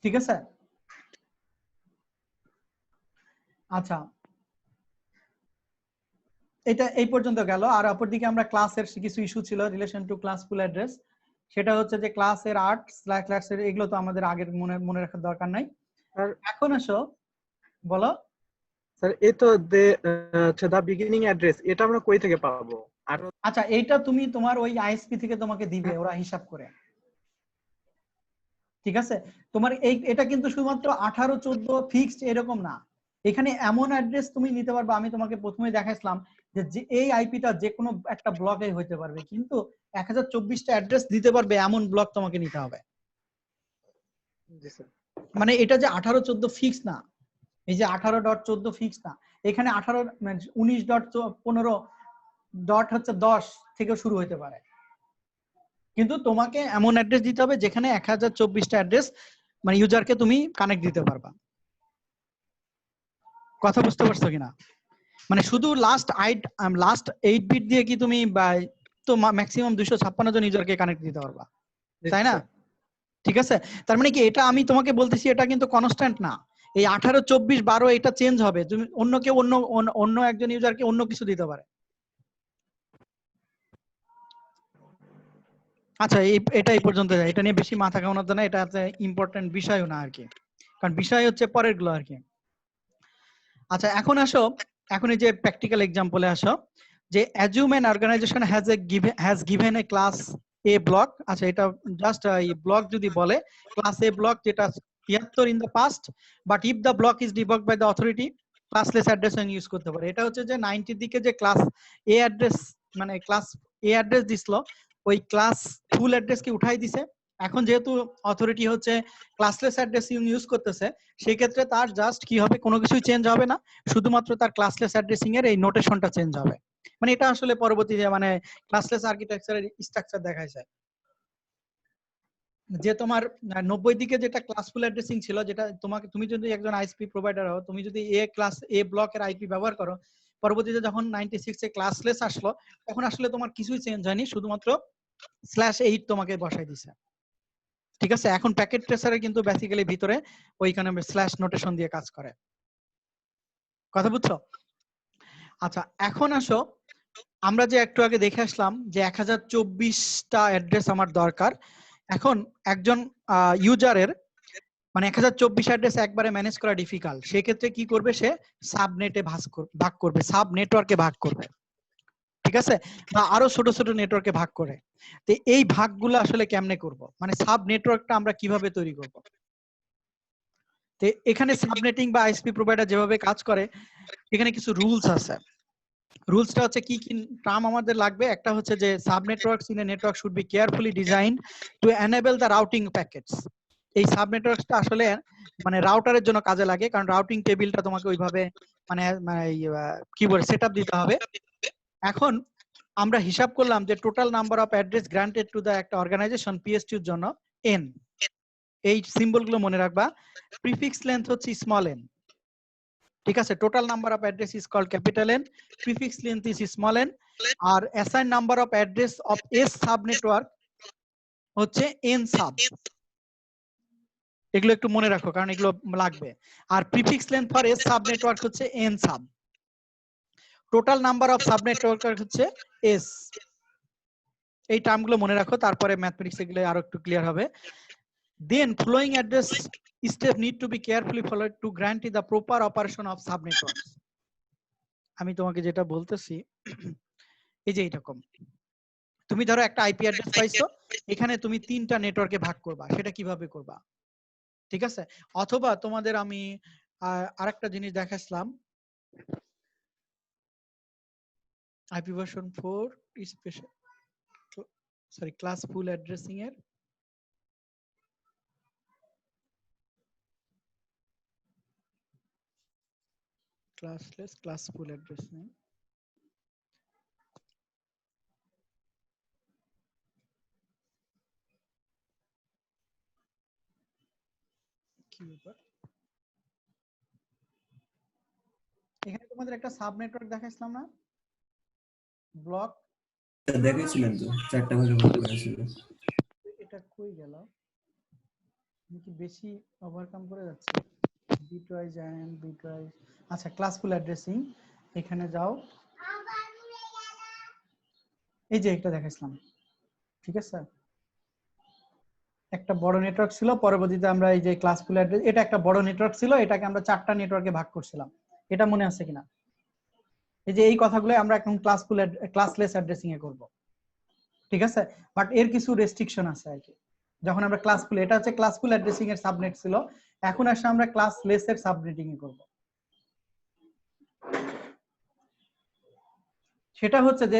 ঠিক আছে, আচ্ছা এটা এই পর্যন্ত গেল। আর অপরদিকে আমরা ক্লাসের কিছু ইস্যু ছিল relation to class full address, সেটা হচ্ছে যে ক্লাসের 8/ক্লাসের এগুলো তো আমাদের আগের মনে রাখার দরকার নাই। স্যার এখন আসো, বলো। স্যার এই তো দা বিগিনিং অ্যাড্রেস, এটা আমরা কই থেকে পাবো? আর আচ্ছা, এইটা তুমি তোমার ওই আইএসপি থেকে তোমাকে দিবে ওরা হিসাব করে। ঠিক আছে, তোমার এটা কিন্তু শুধুমাত্র 18-14 ফিক্সড এরকম না, এখানে এমন অ্যাড্রেস তুমি নিতে পারবে। আমি তোমাকে প্রথমে দেখাইছিলাম যে এই আইপিটা যে কোনো একটা ব্লকে হইতে পারবে, কিন্তু 1024টা অ্যাড্রেস দিতে পারবে এমন ব্লক তোমাকে নিতে হবে। জি স্যার। মানে এটা যে 18-14 ফিক্স না, এই যে 18.14 ফিক্স না, এখানে 19.15 ডট হচ্ছে 10 থেকে শুরু হইতে পারে, কিন্তু তোমাকে এমন অ্যাড্রেস দিতে হবে যেখানে 1024টা অ্যাড্রেস মানে ইউজারকে তুমি কানেক্ট দিতে পারবা। কথা বুঝতে পারছো কিনা? মানে শুধু লাস্ট 8 বিট দিয়ে কি তুমি তো ম্যাক্সিমাম 256 জন ইউজারকে কানেক্ট দিতে পারবা, তাই না? ঠিক আছে, তার মানে কি এটা আমি তোমাকে বলতেছি এটা কিন্তু কনস্ট্যান্ট না, এই 18 24 12 এটা চেঞ্জ হবে, তুমি অন্য কেউ অন্য একজন ইউজারকে অন্য কিছু দিতে পারে। আচ্ছা এটা এই পর্যন্ত, এটা নিয়ে বেশি মাথা ঘামানোর জন্য, এটা ইম্পর্টেন্ট বিষয়ও না আর কি, কারণ বিষয় হচ্ছে পরের গুলো আর কি। আচ্ছা এখন আসো, এখন এই যে প্র্যাকটিক্যাল এক্সাম্পলে আসো, যে assume an organization has given a class A block. আচ্ছা এটা জাস্ট এই ব্লক যদি বলে ক্লাস এ ব্লক যেটা 73 in the past, but if the block is debugged by the authority classless addressing use করতে পারে। এটা হচ্ছে যে 90 দিকে যে ক্লাস এ অ্যাড্রেস, মানে ক্লাস এ অ্যাড্রেস দিছিল, ওই ক্লাস ফুল অ্যাড্রেস কি উঠাই দিছে। এখন যেহেতু অথরিটি হচ্ছে ক্লাসলেস অ্যাড্রেসিং ইউজ করতেছে, সেই ক্ষেত্রে তার জাস্ট কি হবে, কোনো কিছুই চেঞ্জ হবে না, শুধুমাত্র তার ক্লাসলেস অ্যাড্রেসিং এর এই নোটেশনটা চেঞ্জ হবে। মানে এটা আসলে পরবর্তীতে মানে ক্লাসলেস আর্কিটেকচারের স্ট্রাকচার দেখায় যায়, যে তোমার 90 দিকে যেটা ক্লাসফুল অ্যাড্রেসিং ছিল, যেটা তুমি যদি একজন আইএসপি প্রোভাইডার হও, তুমি যদি এ ব্লকের আইপি ব্যবহার করো, পরবর্তীতে যখন 96 এ ক্লাসলেস আসলো, তখন আসলে তোমার কিছুই চেঞ্জ হয়নি, শুধুমাত্র /8 তোমাকে বসাই দিছে। ঠিক আছে, এখন প্যাকেট ট্রেসারে কিন্তু বেসিক্যালি ভিতরে ওইখানে স্ল্যাশ নোটেশন দিয়ে কাজ করে। কথা বুঝছো? আচ্ছা এখন আসো, আমরা যে একটু আগে দেখে আসলাম যে 1024টা অ্যাড্রেস আমার দরকার। এখন একজন ইউজারের মানে 1024 অ্যাড্রেস একবারে ম্যানেজ করা ডিফিকাল্ট, সেক্ষেত্রে কি করবে, সে সাবনেটে ভাগ করবে, সাব নেটওয়ার্কে ভাগ করবে। ঠিক আছে, বা আরো ছোট ছোট নেটওয়ার্কে ভাগ করে। তো এই ভাগগুলো আসলে কেমনে করব, মানে সাব নেটওয়ার্কটা আমরা কিভাবে তৈরি করব। তো এখানে সাবনেটিং বা আইএসপি প্রোভাইডার যেভাবে কাজ করে, এখানে কিছু রুলস আছে। রুলসটা হচ্ছে কি কি টার্ম আমাদের লাগবে। একটা হচ্ছে যে sub networks in a network should be carefully designed two enable the routing packets. এই সাব নেটওয়ার্কসটা আসলে মানে রাউটারের জন্য কাজে লাগে, কারণ রাউটিং টেবিলটা তোমাকে ওইভাবে মানে কি বলে সেটআপ দিতে হবে। এখন আমরা হিসাব করলাম যে total number of address granted to the একটা অর্গানাইজেশন পিএসটির জন্য n। এই সিম্বলগুলো মনে রাখবা। প্রিফিক্স লেন্থ হচ্ছে স্মল n। ঠিক আছে, total number of address is called capital N, prefix length is small n, আর assign number of address of S sub network হচ্ছে n সাব। এগুলো একটু মনে রাখো কারণ এগুলো লাগবে। আর prefix length for S sub network হচ্ছে n sub. Total number of sub network হচ্ছে s। এই টার্মগুলো মনে রাখো, তারপরে ম্যাথমেটিক্স এগুলো আরো একটু ক্লিয়ার হবে। Then following address step need to be carefully followed to guarantee the proper operation of sub networks. আমি তোমাকে যেটা বলতেছি এই যে এইরকম, তুমি ধরো একটা আইপি অ্যাড্রেস পাইছো, এখানে তুমি 3টা নেটওয়ার্কে ভাগ করবা, সেটা কিভাবে করবা? ঠিক আছে, অথবা তোমাদের আমি আরেকটা জিনিস দেখাইছিলাম, আইপি ভার্সন 4 স্পেশাল ক্লাস ফুল অ্যাড্রেসিং এর classless classful addressing। কি ব্যাপার, এখানে তোমাদের একটা সাব নেটওয়ার্ক দেখাইছিলাম না, ব্লক দেখেছিলেন তো 4টা ভাগে ভাগ করেছিল। এটা কই গেল, নাকি বেশি ওভারকাম করে যাচ্ছে? বিটওয়াইজ এন্ড বিটওয়াইজ, আচ্ছা ক্লাসফুল অ্যাড্রেসিং, এখানে যাও, এই যে একটা দেখাইছিলাম। ঠিক আছে, একটা বড় নেটওয়ার্ক ছিল, পরবর্তীতে আমরা এই যে ক্লাসফুল অ্যাড্রেস, এটা একটা বড় নেটওয়ার্ক ছিল, এটাকে আমরা 4টা নেটওয়ার্কে ভাগ করছিলাম, এটা মনে আছে কিনা? এই যে এই কথাগুলো আমরা এখন ক্লাসলেস অ্যাড্রেসিং এ করব। ঠিক আছে, বাট এর কিছু রেস্ট্রিকশন আছে আর কি। যখন আমরা ক্লাসফুল, এটা হচ্ছে ক্লাসফুল অ্যাড্রেসিং এর সাবনেট ছিল, এখন আসলে আমরা ক্লাসলেস এর সাবনেটিং এ করব। সেটা হচ্ছে যে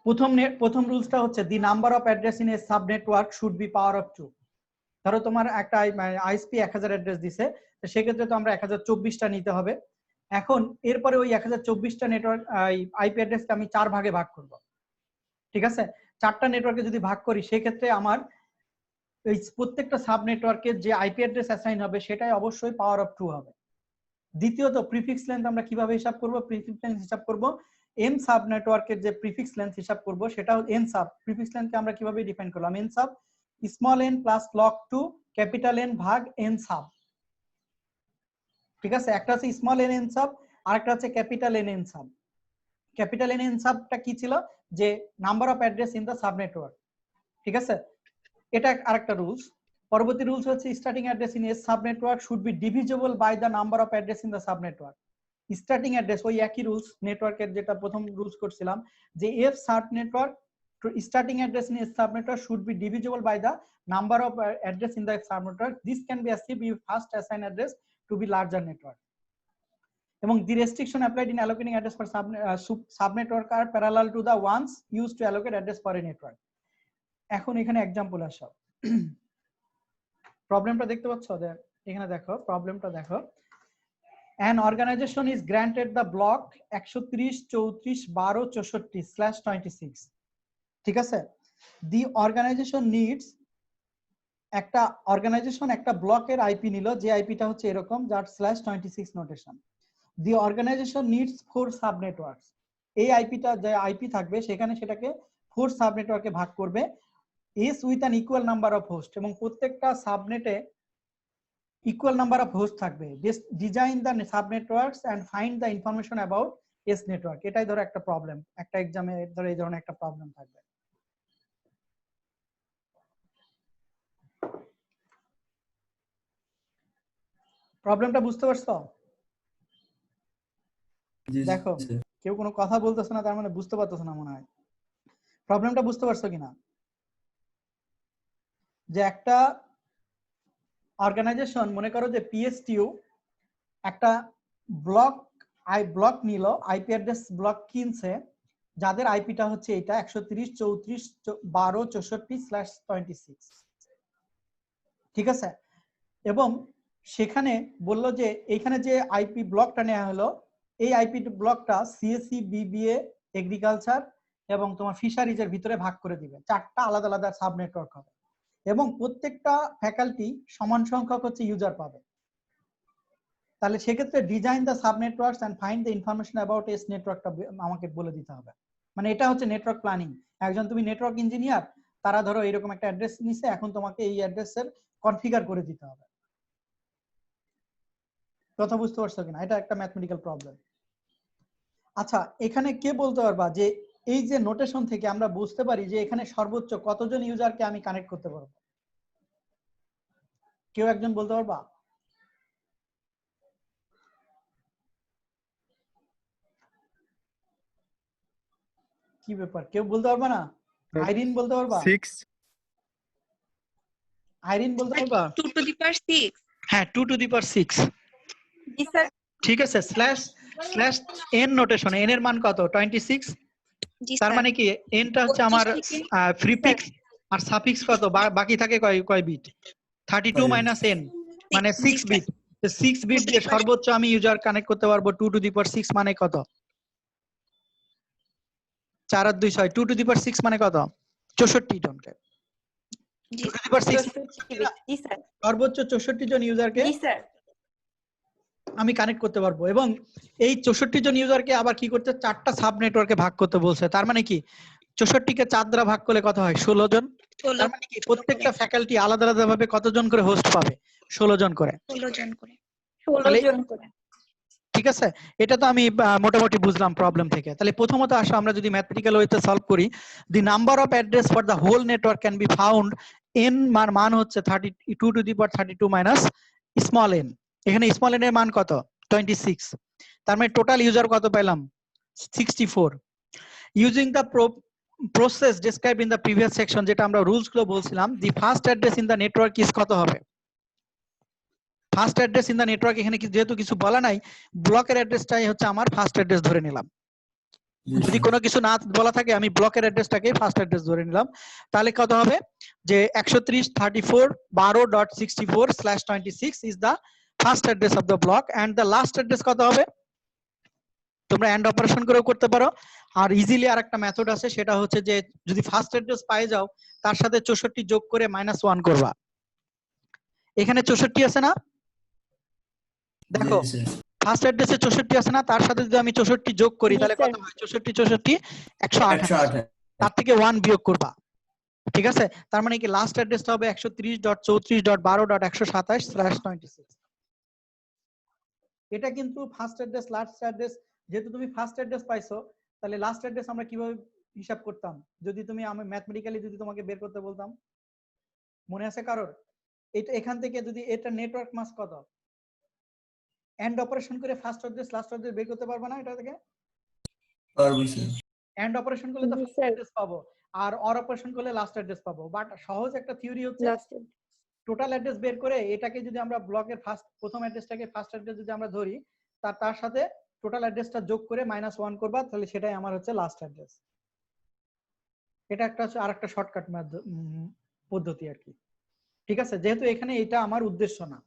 প্রথম রুলসটা হচ্ছে দি number of address in a sub network should B power of 2। ধরো তোমার একটা আইএসপি 1000 অ্যাড্রেস দিছে, তো সেক্ষেত্রে তো আমরা 1024টা নিতে হবে। এখন এরপরে ওই 1024টা নেটওয়ার্ক আইপি অ্যাড্রেসকে আমি 4 ভাগে ভাগ করব। ঠিক আছে, 4টা নেটওয়ার্কে যদি ভাগ করি, সেক্ষেত্রে আমার এই প্রত্যেকটা সাব নেটওয়ার্কের যে আইপি অ্যাড্রেস অ্যাসাইন হবে সেটাই অবশ্যই পাওয়ার অফ 2 হবে। দ্বিতীয়ত প্রিফিক্স লেন্থ আমরা কিভাবে হিসাব করব? প্রিফিক্স লেন্থ হিসাব করব n সাব নেটওয়ার্কের যে প্রিফিক্স লেন্থ হিসাব করব, সেটাও n সাব। প্রিফিক্স লেন্থকে আমরা কিভাবে ডিফাইন করলাম? n sub small n plus log 2 capital N ভাগ n সাব। ঠিক আছে, একটা হচ্ছে স্মল এন এন সাব আর একটা হচ্ছে capital N N sub. Capital N N সাবটা কি ছিল, যে number of address in the sub network. ঠিক আছে, এটা আরেকটা রুলস। পরবর্তী রুলস হচ্ছে starting address in a sub network should be divisible by the number of address in the sub network. Starting address ওই একই রুলস নেটওয়ার্কের যেটা প্রথম রুলস করছিলাম, যে F sub network starting address in a subnetwork should be divisible by the number of address in the subnetwork. This can be achieved if first assign address to be larger network. Among the restriction applied in allocating address for subnetwork are parallel to the ones used to allocate address for a network. এখন এখানে example আসো, প্রবলেমটা দেখতে পাচ্ছ? এখানে দেখো প্রবলেমটা দেখো। An organization is granted the block 134.34.12/26। ঠিক আছে, দি অর্গানাইজেশন নিডস, একটা অর্গানাইজেশন একটা ব্লকের আইপি নিল, যে আইপিটা হচ্ছে এরকম, যার /26 নোটেশন। দি অর্গানাইজেশন নিডস 4 সাব নেটওয়ার্কস। এই আইপিটা যে আইপি থাকবে সেখানে সেটাকে 4 সাব নেটওয়ার্কে ভাগ করবে, each with an equal number of host, এবং প্রত্যেকটা সাবনেটে ইকুয়াল নাম্বার অফ হোস্ট থাকবে। Design the sub networks and find the information about each network. এটাই ধরো একটা প্রবলেম, একটা এক্সামে ধরো এই ধরনের একটা প্রবলেম থাকবে। প্রবলেমটা বুঝতে পারছো? জি দেখো স্যার। কেউ কোনো কথা বলতেছে না, তার মানে বুঝতে পারতেছ না মনে হয়। প্রবলেমটা বুঝতে পারছো কিনা? যে একটা অর্গানাইজেশন, মনে করো যে পিএসটিইউ একটা ব্লক নিল, আইপি অ্যাড্রেস ব্লক কিনছে, যাদের আইপিটা হচ্ছে এটা 130.34.12/26। ঠিক আছে, এবং সেখানে বললো যে এখানে যে আইপি ব্লকটা নেওয়া হলো, এই আইপি ব্লকটা সিএসসি, বিবিএ, এগ্রিকালচার এবং তোমার ফিশারিজের ভিতরে ভাগ করে দিবে। 4টা আলাদা আলাদা সাব নেটওয়ার্ক হবে, এবং প্রত্যেকটা ফ্যাকাল্টি সমান সংখ্যক হচ্ছে ইউজার পাবে। তাহলে সেক্ষেত্রে design the sub networks and find the information about S নেটওয়ার্কটা আমাকে বলে দিতে হবে। মানে এটা হচ্ছে নেটওয়ার্ক প্ল্যানিং। একজন তুমি নেটওয়ার্ক ইঞ্জিনিয়ার, তারা ধরো এরকম একটা অ্যাড্রেস নিছে, এখন তোমাকে এই অ্যাড্রেসের কনফিগার করে দিতে হবে। কথা বুঝতে পারছো কিনা? এটা একটা ম্যাথমেটিক্যাল প্রবলেম। আচ্ছা, এখানে কে বলতে পারবা যে এই যে নোটেশন থেকে আমরা বুঝতে পারি যে এখানে সর্বোচ্চ কতজন ইউজারকে আমি কানেক্ট করতে পারবো? কেউ একজন বলতে পারবা? কি ব্যাপার, কেউ বলতে পারবা না? আইরিন বলতে পারবা? 6। আইরিন বলতে পারবা? 2 to the power 6। হ্যাঁ, 2 to the power 6। G sir. ঠিক আছে, স্ল্যাশ এন নোটেশন, এন এর মান কত? 26। জি তার স্যার। মানে কি এনটা হচ্ছে আমার 25 থেকে প্রিফিক্স, আর সাফিক্স কত? বাকি থাকে কয় বিট? 32 মাইনাস এন, মানে 6 বিট। 6 বিট দিয়ে সর্বোচ্চ আমি ইউজার কানেক্ট করতে পারবো 2 to the power 6 মানে কত? 4 আর 2 6। 2 to the power 6 মানে কত? 64 জনকে। 2 to the power 6 G sir. সর্বোচ্চ 64 জন ইউজারকে জি স্যার। আমি কানেক্ট করতে পারবো, এবং এই 64 জন ইউজারকে আবার কি করতে? 4টা সাব নেটওয়ার্কে ভাগ করতে বলছে। তার মানে কি 64 কে 4 দ্বারা ভাগ করলে কত হয়? 16 জন। তার মানে কি প্রত্যেকটা ফ্যাকাল্টি আলাদা আলাদা ভাবে কতজন করে হোস্ট পাবে? 16 জন করে। 16 জন করে। ঠিক আছে, এটা তো আমি মোটামুটি বুঝলাম প্রবলেম থেকে। তাহলে প্রথমত আসো আমরা যদি ম্যাথমেটিক্যাল ওয়েতে সলভ করি, the number of address for the whole network can be found, N মান হচ্ছে 32 to the power 32 minus small n. এখানে স্মল এন এর মান কত? 26। তার মানে টোটাল ইউজার কত পেলাম? 64। Using the process described in the previous section, যেটা আমরা রুলস গুলো বলছিলাম, দি first address in the network is কত হবে? First address in the network, এখানে যেহেতু কিছু বলা নাই, ব্লকের অ্যাড্রেসটাই হচ্ছে আমার ফার্স্ট অ্যাড্রেস ধরে নিলাম। যদি কোনো কিছু না বলা থাকে আমি ব্লকের অ্যাড্রেসটাকে ফার্স্ট অ্যাড্রেস ধরে নিলাম। তাহলে কত হবে? যে 130.34.12.64/26 is the first address of the block, and the last address কত হবে? তোমরা এন্ড অপারেশন করেও করতে পারো, আর ইজিলি আর একটা মেথড আছে, সেটা হচ্ছে যে যদি ফার্স্ট অ্যাড্রেস পাই যাও, তার সাথে 64 যোগ করে -1 করবা। এখানে 64 আছে না? দেখো ফার্স্ট অ্যাড্রেসে 64 আছে না, তার সাথে যদি আমি 64 যোগ করি তাহলে কত হয়? 64 128। তার থেকে 1 বিয়োগ করবা। ঠিক আছে, তার মানে কি লাস্ট অ্যাড্রেসটা হবে 130.34.12.127/26। এটা কিন্তু ফার্স্ট অ্যাড্রেস লাস্ট অ্যাড্রেস, যেহেতু তুমি ফার্স্ট অ্যাড্রেস পাইছো তাহলে লাস্ট অ্যাড্রেস আমরা কিভাবে হিসাব করতাম যদি তুমি আমি ম্যাথমেটিক্যালি যদি তোমাকে বের করতে বলতাম? মনে আছে কারোর? এটা এখান থেকে যদি এটা নেটওয়ার্ক মাস কত, এন্ড অপারেশন করে ফার্স্ট অ্যাড্রেস লাস্ট অ্যাড্রেস বের করতে পারবে না এটা থেকে? পারবো স্যার। এন্ড অপারেশন করলে তো জি, ফার্স্ট স্যার। অ্যাড্রেস পাবো, আর অর অপারেশন করলে লাস্ট অ্যাড্রেস পাবো। বাট সহজ একটা থিওরি হচ্ছে লাস্ট টোটাল অ্যাড্রেস বের করে এটাকে যদি আমরা ব্লকের প্রথম অ্যাড্রেসটাকে ফার্স্ট অ্যাড্রেস যদি আমরা ধরি, তার সাথে টোটাল অ্যাড্রেসটা যোগ করে -1 করবা, তাহলে সেটাই আমার হচ্ছে লাস্ট অ্যাড্রেস। এটা একটা হচ্ছে আরেকটা শর্টকাট পদ্ধতি আর কি। ঠিক আছে, যেহেতু এখানে এটা আমার উদ্দেশ্য না।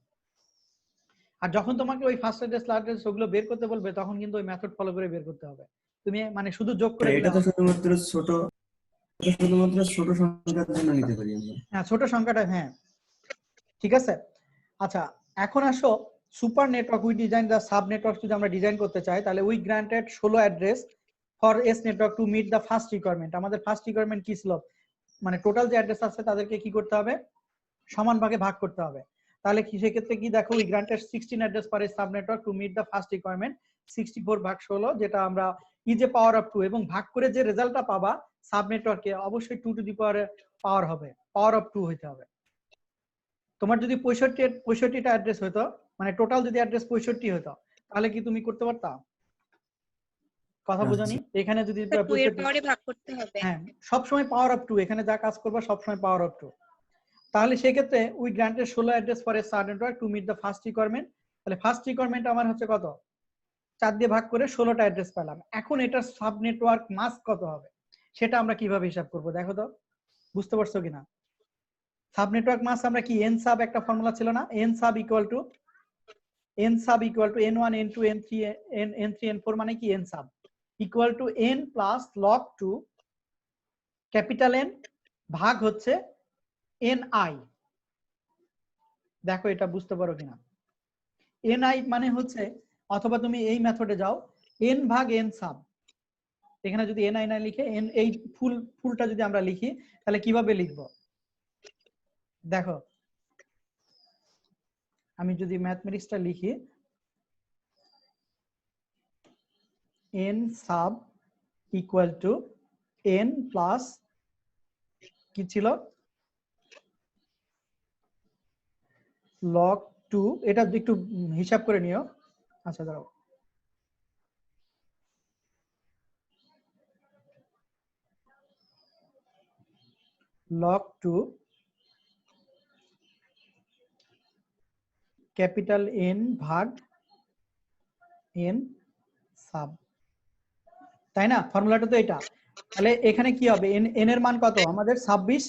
আর যখন তোমাকে ওই ফার্স্ট অ্যাড্রেস লাস্ট অ্যাড্রেস ওগুলো বের করতে বলবে তখন কিন্তু ওই মেথড ফলো করে বের করতে হবে। তুমি মানে শুধু যোগ করে দিলে এটা তো হবে না। শুধুমাত্র ছোট সংখ্যার জন্য নিতে পারি আমরা। হ্যাঁ, ছোট সংখ্যাটা, হ্যাঁ ঠিক আছে। আচ্ছা, এখন আসো super network. We design the sub network যদি আমরা ডিজাইন করতে চাই তাহলে we granted 16 address for each network to meet the first requirement. আমাদের ফার্স্ট রিকোয়ারমেন্ট কি ছিল? মানে টোটাল যে অ্যাড্রেস আছে তাদেরকে কি করতে হবে? সমান ভাগে ভাগ করতে হবে। তাহলে কি সেক্ষেত্রে কি দেখো, we granted 16 address for a sub network to meet the first requirement 64 ভাগ 16, যেটা আমরা ই যে পাওয়ার অফ 2 এবং ভাগ করে যে রেজাল্টটা পাবা সাব নেটওয়ার্কে অবশ্যই 2 টু দি পাওয়ার হবে, পাওয়ার অফ 2 হইতে হবে। তোমার যদি 65টা অ্যাড্রেস হতো, মানে টোটাল যদি অ্যাড্রেস 65 হতো, তাহলে কি তুমি করতে পারতা? কথা বুঝানি? এখানে যদি 2 এর 65, পাওয়ারে ভাগ করতে হবে। হ্যাঁ সব সময় পাওয়ার অফ 2, এখানে যা কাজ করবা সব সময় পাওয়ার অফ 2। তাহলে সেই ক্ষেত্রে we granted 16 address for a sub network to meet the first requirement. তাহলে ফার্স্ট রিকোয়ারমেন্ট আমার হচ্ছে কত? 4 দিয়ে ভাগ করে 16টা অ্যাড্রেস পেলাম। এখন এটার সাব নেটওয়ার্ক মাস কত হবে সেটা আমরা কিভাবে হিসাব করব দেখো তো, বুঝতে পারছো কিনা? সাব নেটওয়ার্ক মাস আমরা কি n সাব একটা ফর্মুলা ছিল না, n sub equal to n1 n2 n3 n3 n4, মানে কি n sub equal to n plus log 2 capital N ভাগ হচ্ছে ni। দেখো এটা বুঝতে পারো কিনা? ni মানে হচ্ছে, অথবা তুমি এই মেথডে যাও, n ভাগ n সাব। এখানে যদি ni না লিখে n এই ফুলটা যদি আমরা লিখি তাহলে কিভাবে লিখবো দেখো, আমি যদি ম্যাথমেটিক্সটা লিখি n sub equal to n plus কি ছিল log 2, এটা একটু হিসাব করে নিও। আচ্ছা দাঁড়াও, log 2 ক্যাপিটাল N ভাগ n সাব, তাই না? ফর্মুলাটা তো এটা। তাহলে এখানে কি হবে, n এর মান কত আমাদের? 26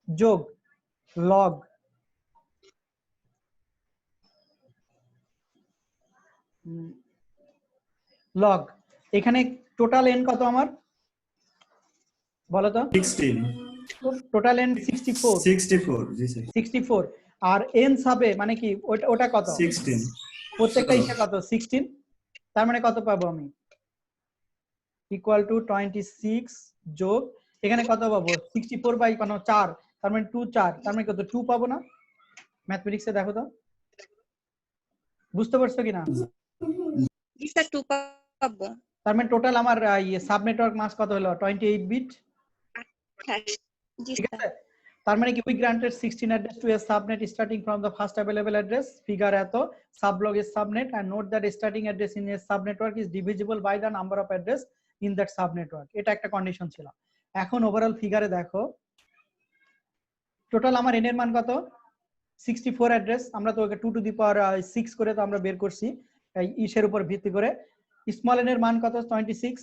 যোগ log এখানে টোটাল n কত আমার বলো তো? 16 টোটাল n 64। 64 জি স্যার। 64 আর n সাবে মানে কি ওটা কত? 16 প্রত্যেকটা ইসে কত? 16। তার মানে কত পাবো আমি? ইকুয়াল টু 26 যোগ এখানে কত পাবো? 64 বাই 4, তার মানে 2 4, তার মানে কত? 2 পাবো না? ম্যাথমেটিক্সে দেখো তো, বুঝতে পারছো কিনা? জি স্যার 2 পাবো। তার মানে টোটাল আমার সাব নেটওয়ার্ক মাস কত হলো? 28 বিট। জি ঠিক স্যার। আছে, তার মানে কি we granted 16 address to a subnet starting from the first available address, figure এত sublog is subnet, and note that starting address in a subnetwork is divisible by the number of address in that subnetwork. এটা একটা condition ছিল। এখন overall ফিগারে দেখো total আমার n এর মান কত? 64 অ্যাড্রেস। আমরা তো ওকে 2 টু দি পাওয়ার 6 করে তো আমরা বের করছি এই ইসের উপর ভিত্তি করে। স্মল n এর মান কত? 26।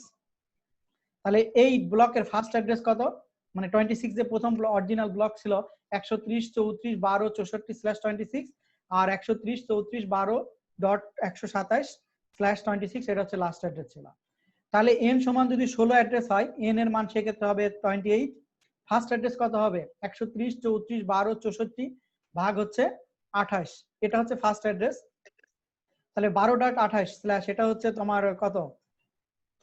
তাহলে এই ব্লকের ফার্স্ট অ্যাড্রেস কত? মানে 26 যে প্রথম অরিজিনাল ব্লক ছিল 130 34 12 64/26 আর 130 34 12.127/26, এটা হচ্ছে লাস্ট অ্যাড্রেস ছিল। তাহলে n সমান যদি 16 অ্যাড্রেস হয় n এর মান সেক্ষেত্রে হবে 28। ফার্স্ট অ্যাড্রেস কত হবে? 130 34 12 64 ভাগ হচ্ছে 28, এটা হচ্ছে ফার্স্ট অ্যাড্রেস। তাহলে 12.28 এটা হচ্ছে তোমার কত?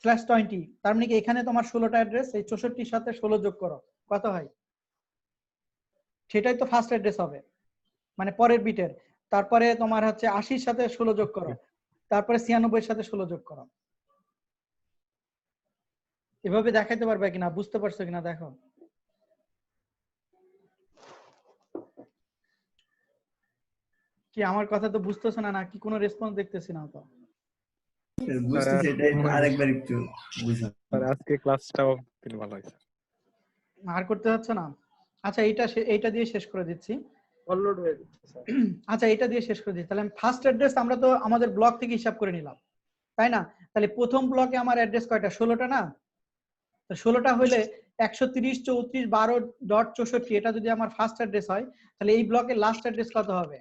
/20। তার মানে কি এখানে তোমার 16টা অ্যাড্রেস, এই 64 সাথে 16 যোগ করো কত হয়? সেটাই তো ফার্স্ট অ্যাড্রেস হবে, মানে পরের বিটের। তারপরে তোমার হচ্ছে 80 সাথে 16 যোগ করো তারপরে 96 এর সাথে 16 যোগ করো। এভাবে দেখাইতে পারবে কিনা, বুঝতে পারছো কিনা দেখো। কি আমার কথা তো বুঝতেছো না, নাকি কোনো রেসপন্স দেখতেছি না তো? স্যার বুঝতেছি, এটা একটু আরেকবার একটু বুঝান। স্যার আজকে ক্লাসটাও ভালো হয়েছে। আর করতে হচ্ছে না। আচ্ছা এইটা দিয়ে শেষ করে দিচ্ছি। ওভারলোড হয়ে যাচ্ছে স্যার। আচ্ছা এটা দিয়ে শেষ করে দিচ্ছি। তাহলে ফার্স্ট অ্যাড্রেস আমরা তো আমাদের ব্লক থেকে হিসাব করে নিলাম, তাই না? তাহলে প্রথম ব্লকে আমার অ্যাড্রেস কয়টা? 16টা না? তো 16টা হলে 130 34 12.64 এটা যদি আমার ফার্স্ট অ্যাড্রেস হয়, তাহলে এই ব্লকের লাস্ট অ্যাড্রেস কত হবে?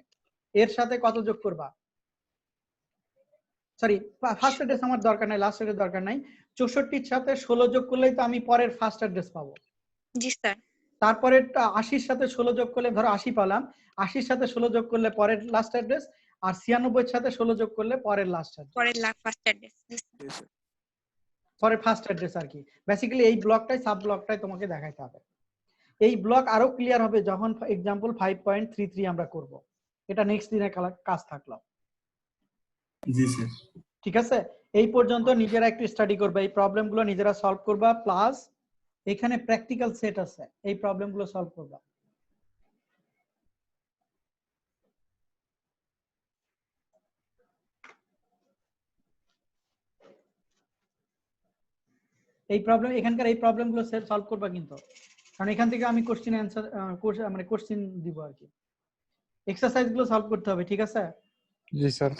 এর সাথে কত যোগ করবা? সরি, ফার্স্ট অ্যাড্রেস আমার দরকার নাই, লাস্ট অ্যাড্রেস দরকার নাই। 64 এর সাথে 16 যোগ করলেই তো আমি পরের ফার্স্ট অ্যাড্রেস পাবো। জি স্যার। তারপরে 80 এর সাথে 16 যোগ করলে, ধরো 80 পেলাম, 80 এর সাথে 16 যোগ করলে পরের লাস্ট অ্যাড্রেস, আর 96 এর সাথে 16 যোগ করলে পরের লাস্ট অ্যাড্রেস, পরের ফার্স্ট অ্যাড্রেস। পরের ফার্স্ট অ্যাড্রেস আর কি। বেসিক্যালি এই ব্লকটাই সাব ব্লকটাই তোমাকে দেখাইতে হবে। এই ব্লক আরো ক্লিয়ার হবে যখন এক্সাম্পল 5.33 আমরা করব। এটা নেক্সট দিনের কাজ থাকলো। জি স্যার। ঠিক আছে, এই পর্যন্ত নিজেরা একটু স্টাডি করবে, এই প্রবলেমগুলো নিজেরা সলভ করবা, প্লাস এখানে প্র্যাকটিক্যাল সেট আছে, এই প্রবলেমগুলো সলভ করবা। এই প্রবলেম, এখানকার এই প্রবলেমগুলো সলভ করবা কিন্তু, কারণ এখান থেকে আমি কোশ্চেন অ্যানসার মানে কোশ্চেন দিব আর কি। এক্সারসাইজ গুলো সলভ করতে হবে, ঠিক আছে? জি স্যার।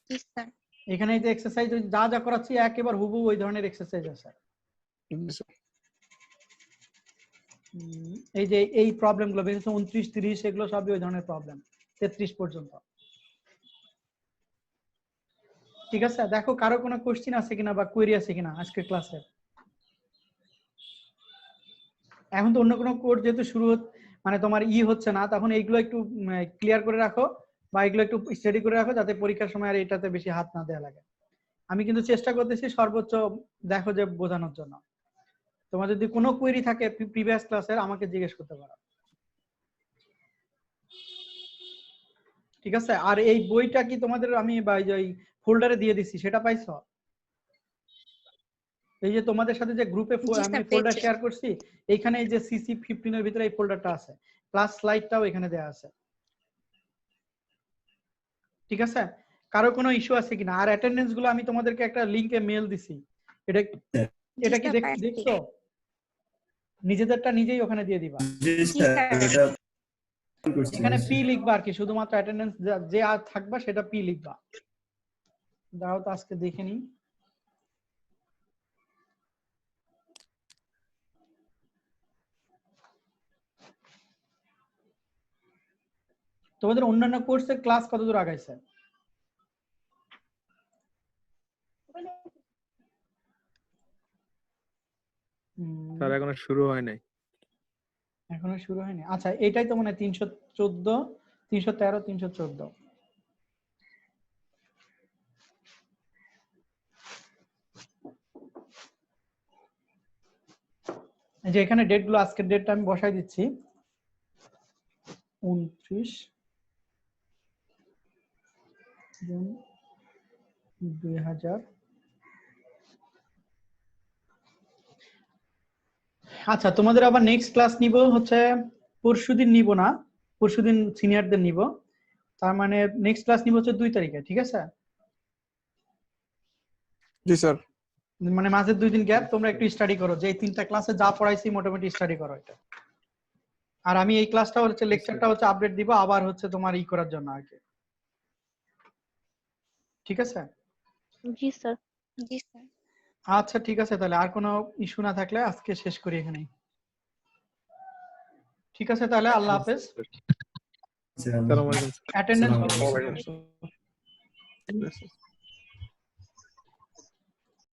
জি স্যার। এখানে এই যে এক্সারসাইজ যা যা করাচ্ছি একেবারে হুবহু ওই ধরনের এক্সারসাইজ আছে। এই যে এই প্রবলেম গুলো বিশেষ 29 30 এগুলো সবই ওই ধরনের প্রবলেম, 33 পর্যন্ত। ঠিক আছে, দেখো কারো কোনো কোশ্চেন আছে কিনা বা কোয়েরি আছে কিনা আজকের ক্লাসে। এখন তো অন্য কোনো কোর্স যেহেতু শুরু মানে তোমার হচ্ছে না, তখন এইগুলো একটু ক্লিয়ার করে রাখো বা এগুলো একটু স্টাডি করে রাখো, যাতে পরীক্ষার সময় আর এটাতে বেশি হাত না দেওয়া লাগে। আমি কিন্তু চেষ্টা করতেছি সর্বোচ্চ দেখো যে বোঝানোর জন্য। তোমার যদি কোনো কোয়েরি থাকে প্রিভিয়াস ক্লাসের আমাকে জিজ্ঞেস করতে পারো। ঠিক আছে, আর এই বইটা কি তোমাদের আমি ফোল্ডারে দিয়ে দিছি, সেটা পাইছো? এই যে তোমাদের সাথে যে গ্রুপে আমি ফোল্ডার শেয়ার করছি, এইখানে এই যে সিসি 15 এর ভিতরে এই ফোল্ডারটা আছে, ক্লাস স্লাইডটাও এখানে দেয়া আছে। ঠিক আছে, কারো কোনো ইস্যু আছে কিনা? আর অ্যাটেন্ডেন্স গুলো আমি তোমাদেরকে একটা লিংকে মেল দিছি, এটা কি দেখছো? নিজেদেরটা নিজেই ওখানে দিয়ে দিবা। জি স্যার, এটা এখানে পি লিখবা আর কি, শুধুমাত্র অ্যাটেন্ডেন্স যে আর থাকবা সেটা পি লিখবা। দাও তো আজকে দেখে নিই। তোমাদের অন্যান্য কোর্সের ক্লাস কতদূর আগাইছে? স্যার এখনো শুরু হয় নাই। এখনো শুরু হয়নি? আচ্ছা, এটাই তো মানে 314 313 314। এই যে এখানে ডেট গুলো, আজকের ডেটটা আমি বসাই দিচ্ছি 29 জুন 2000। আচ্ছা, তোমাদের আবার নেক্সট ক্লাস নিব হচ্ছে পরশুদিন, নিব না, পরশুদিন সিনিয়রদের নিব। তার মানে নেক্সট ক্লাস নিব হচ্ছে 2 তারিখে, ঠিক আছে? জি স্যার। মানে মাঝে 2 দিন গ্যাপ, তোমরা একটু স্টাডি করো, যে এই 3টা ক্লাসে যা পড়াইছি মোটামুটি স্টাডি করো এটা। আর আমি এই ক্লাসটা হচ্ছে লেকচারটা হচ্ছে আপডেট দিব আবার হচ্ছে তোমার করার জন্য আর কি। ঠিক আছে? জি স্যার। জি স্যার। আচ্ছা ঠিক আছে, তাহলে আর কোনো ইস্যু না থাকলে আজকে শেষ করি এখানেই। ঠিক আছে, তাহলে আল্লাহ হাফেজ। আসসালামু আলাইকুম। অ্যাটেন্ডেন্স আসসালামু আলাইকুম।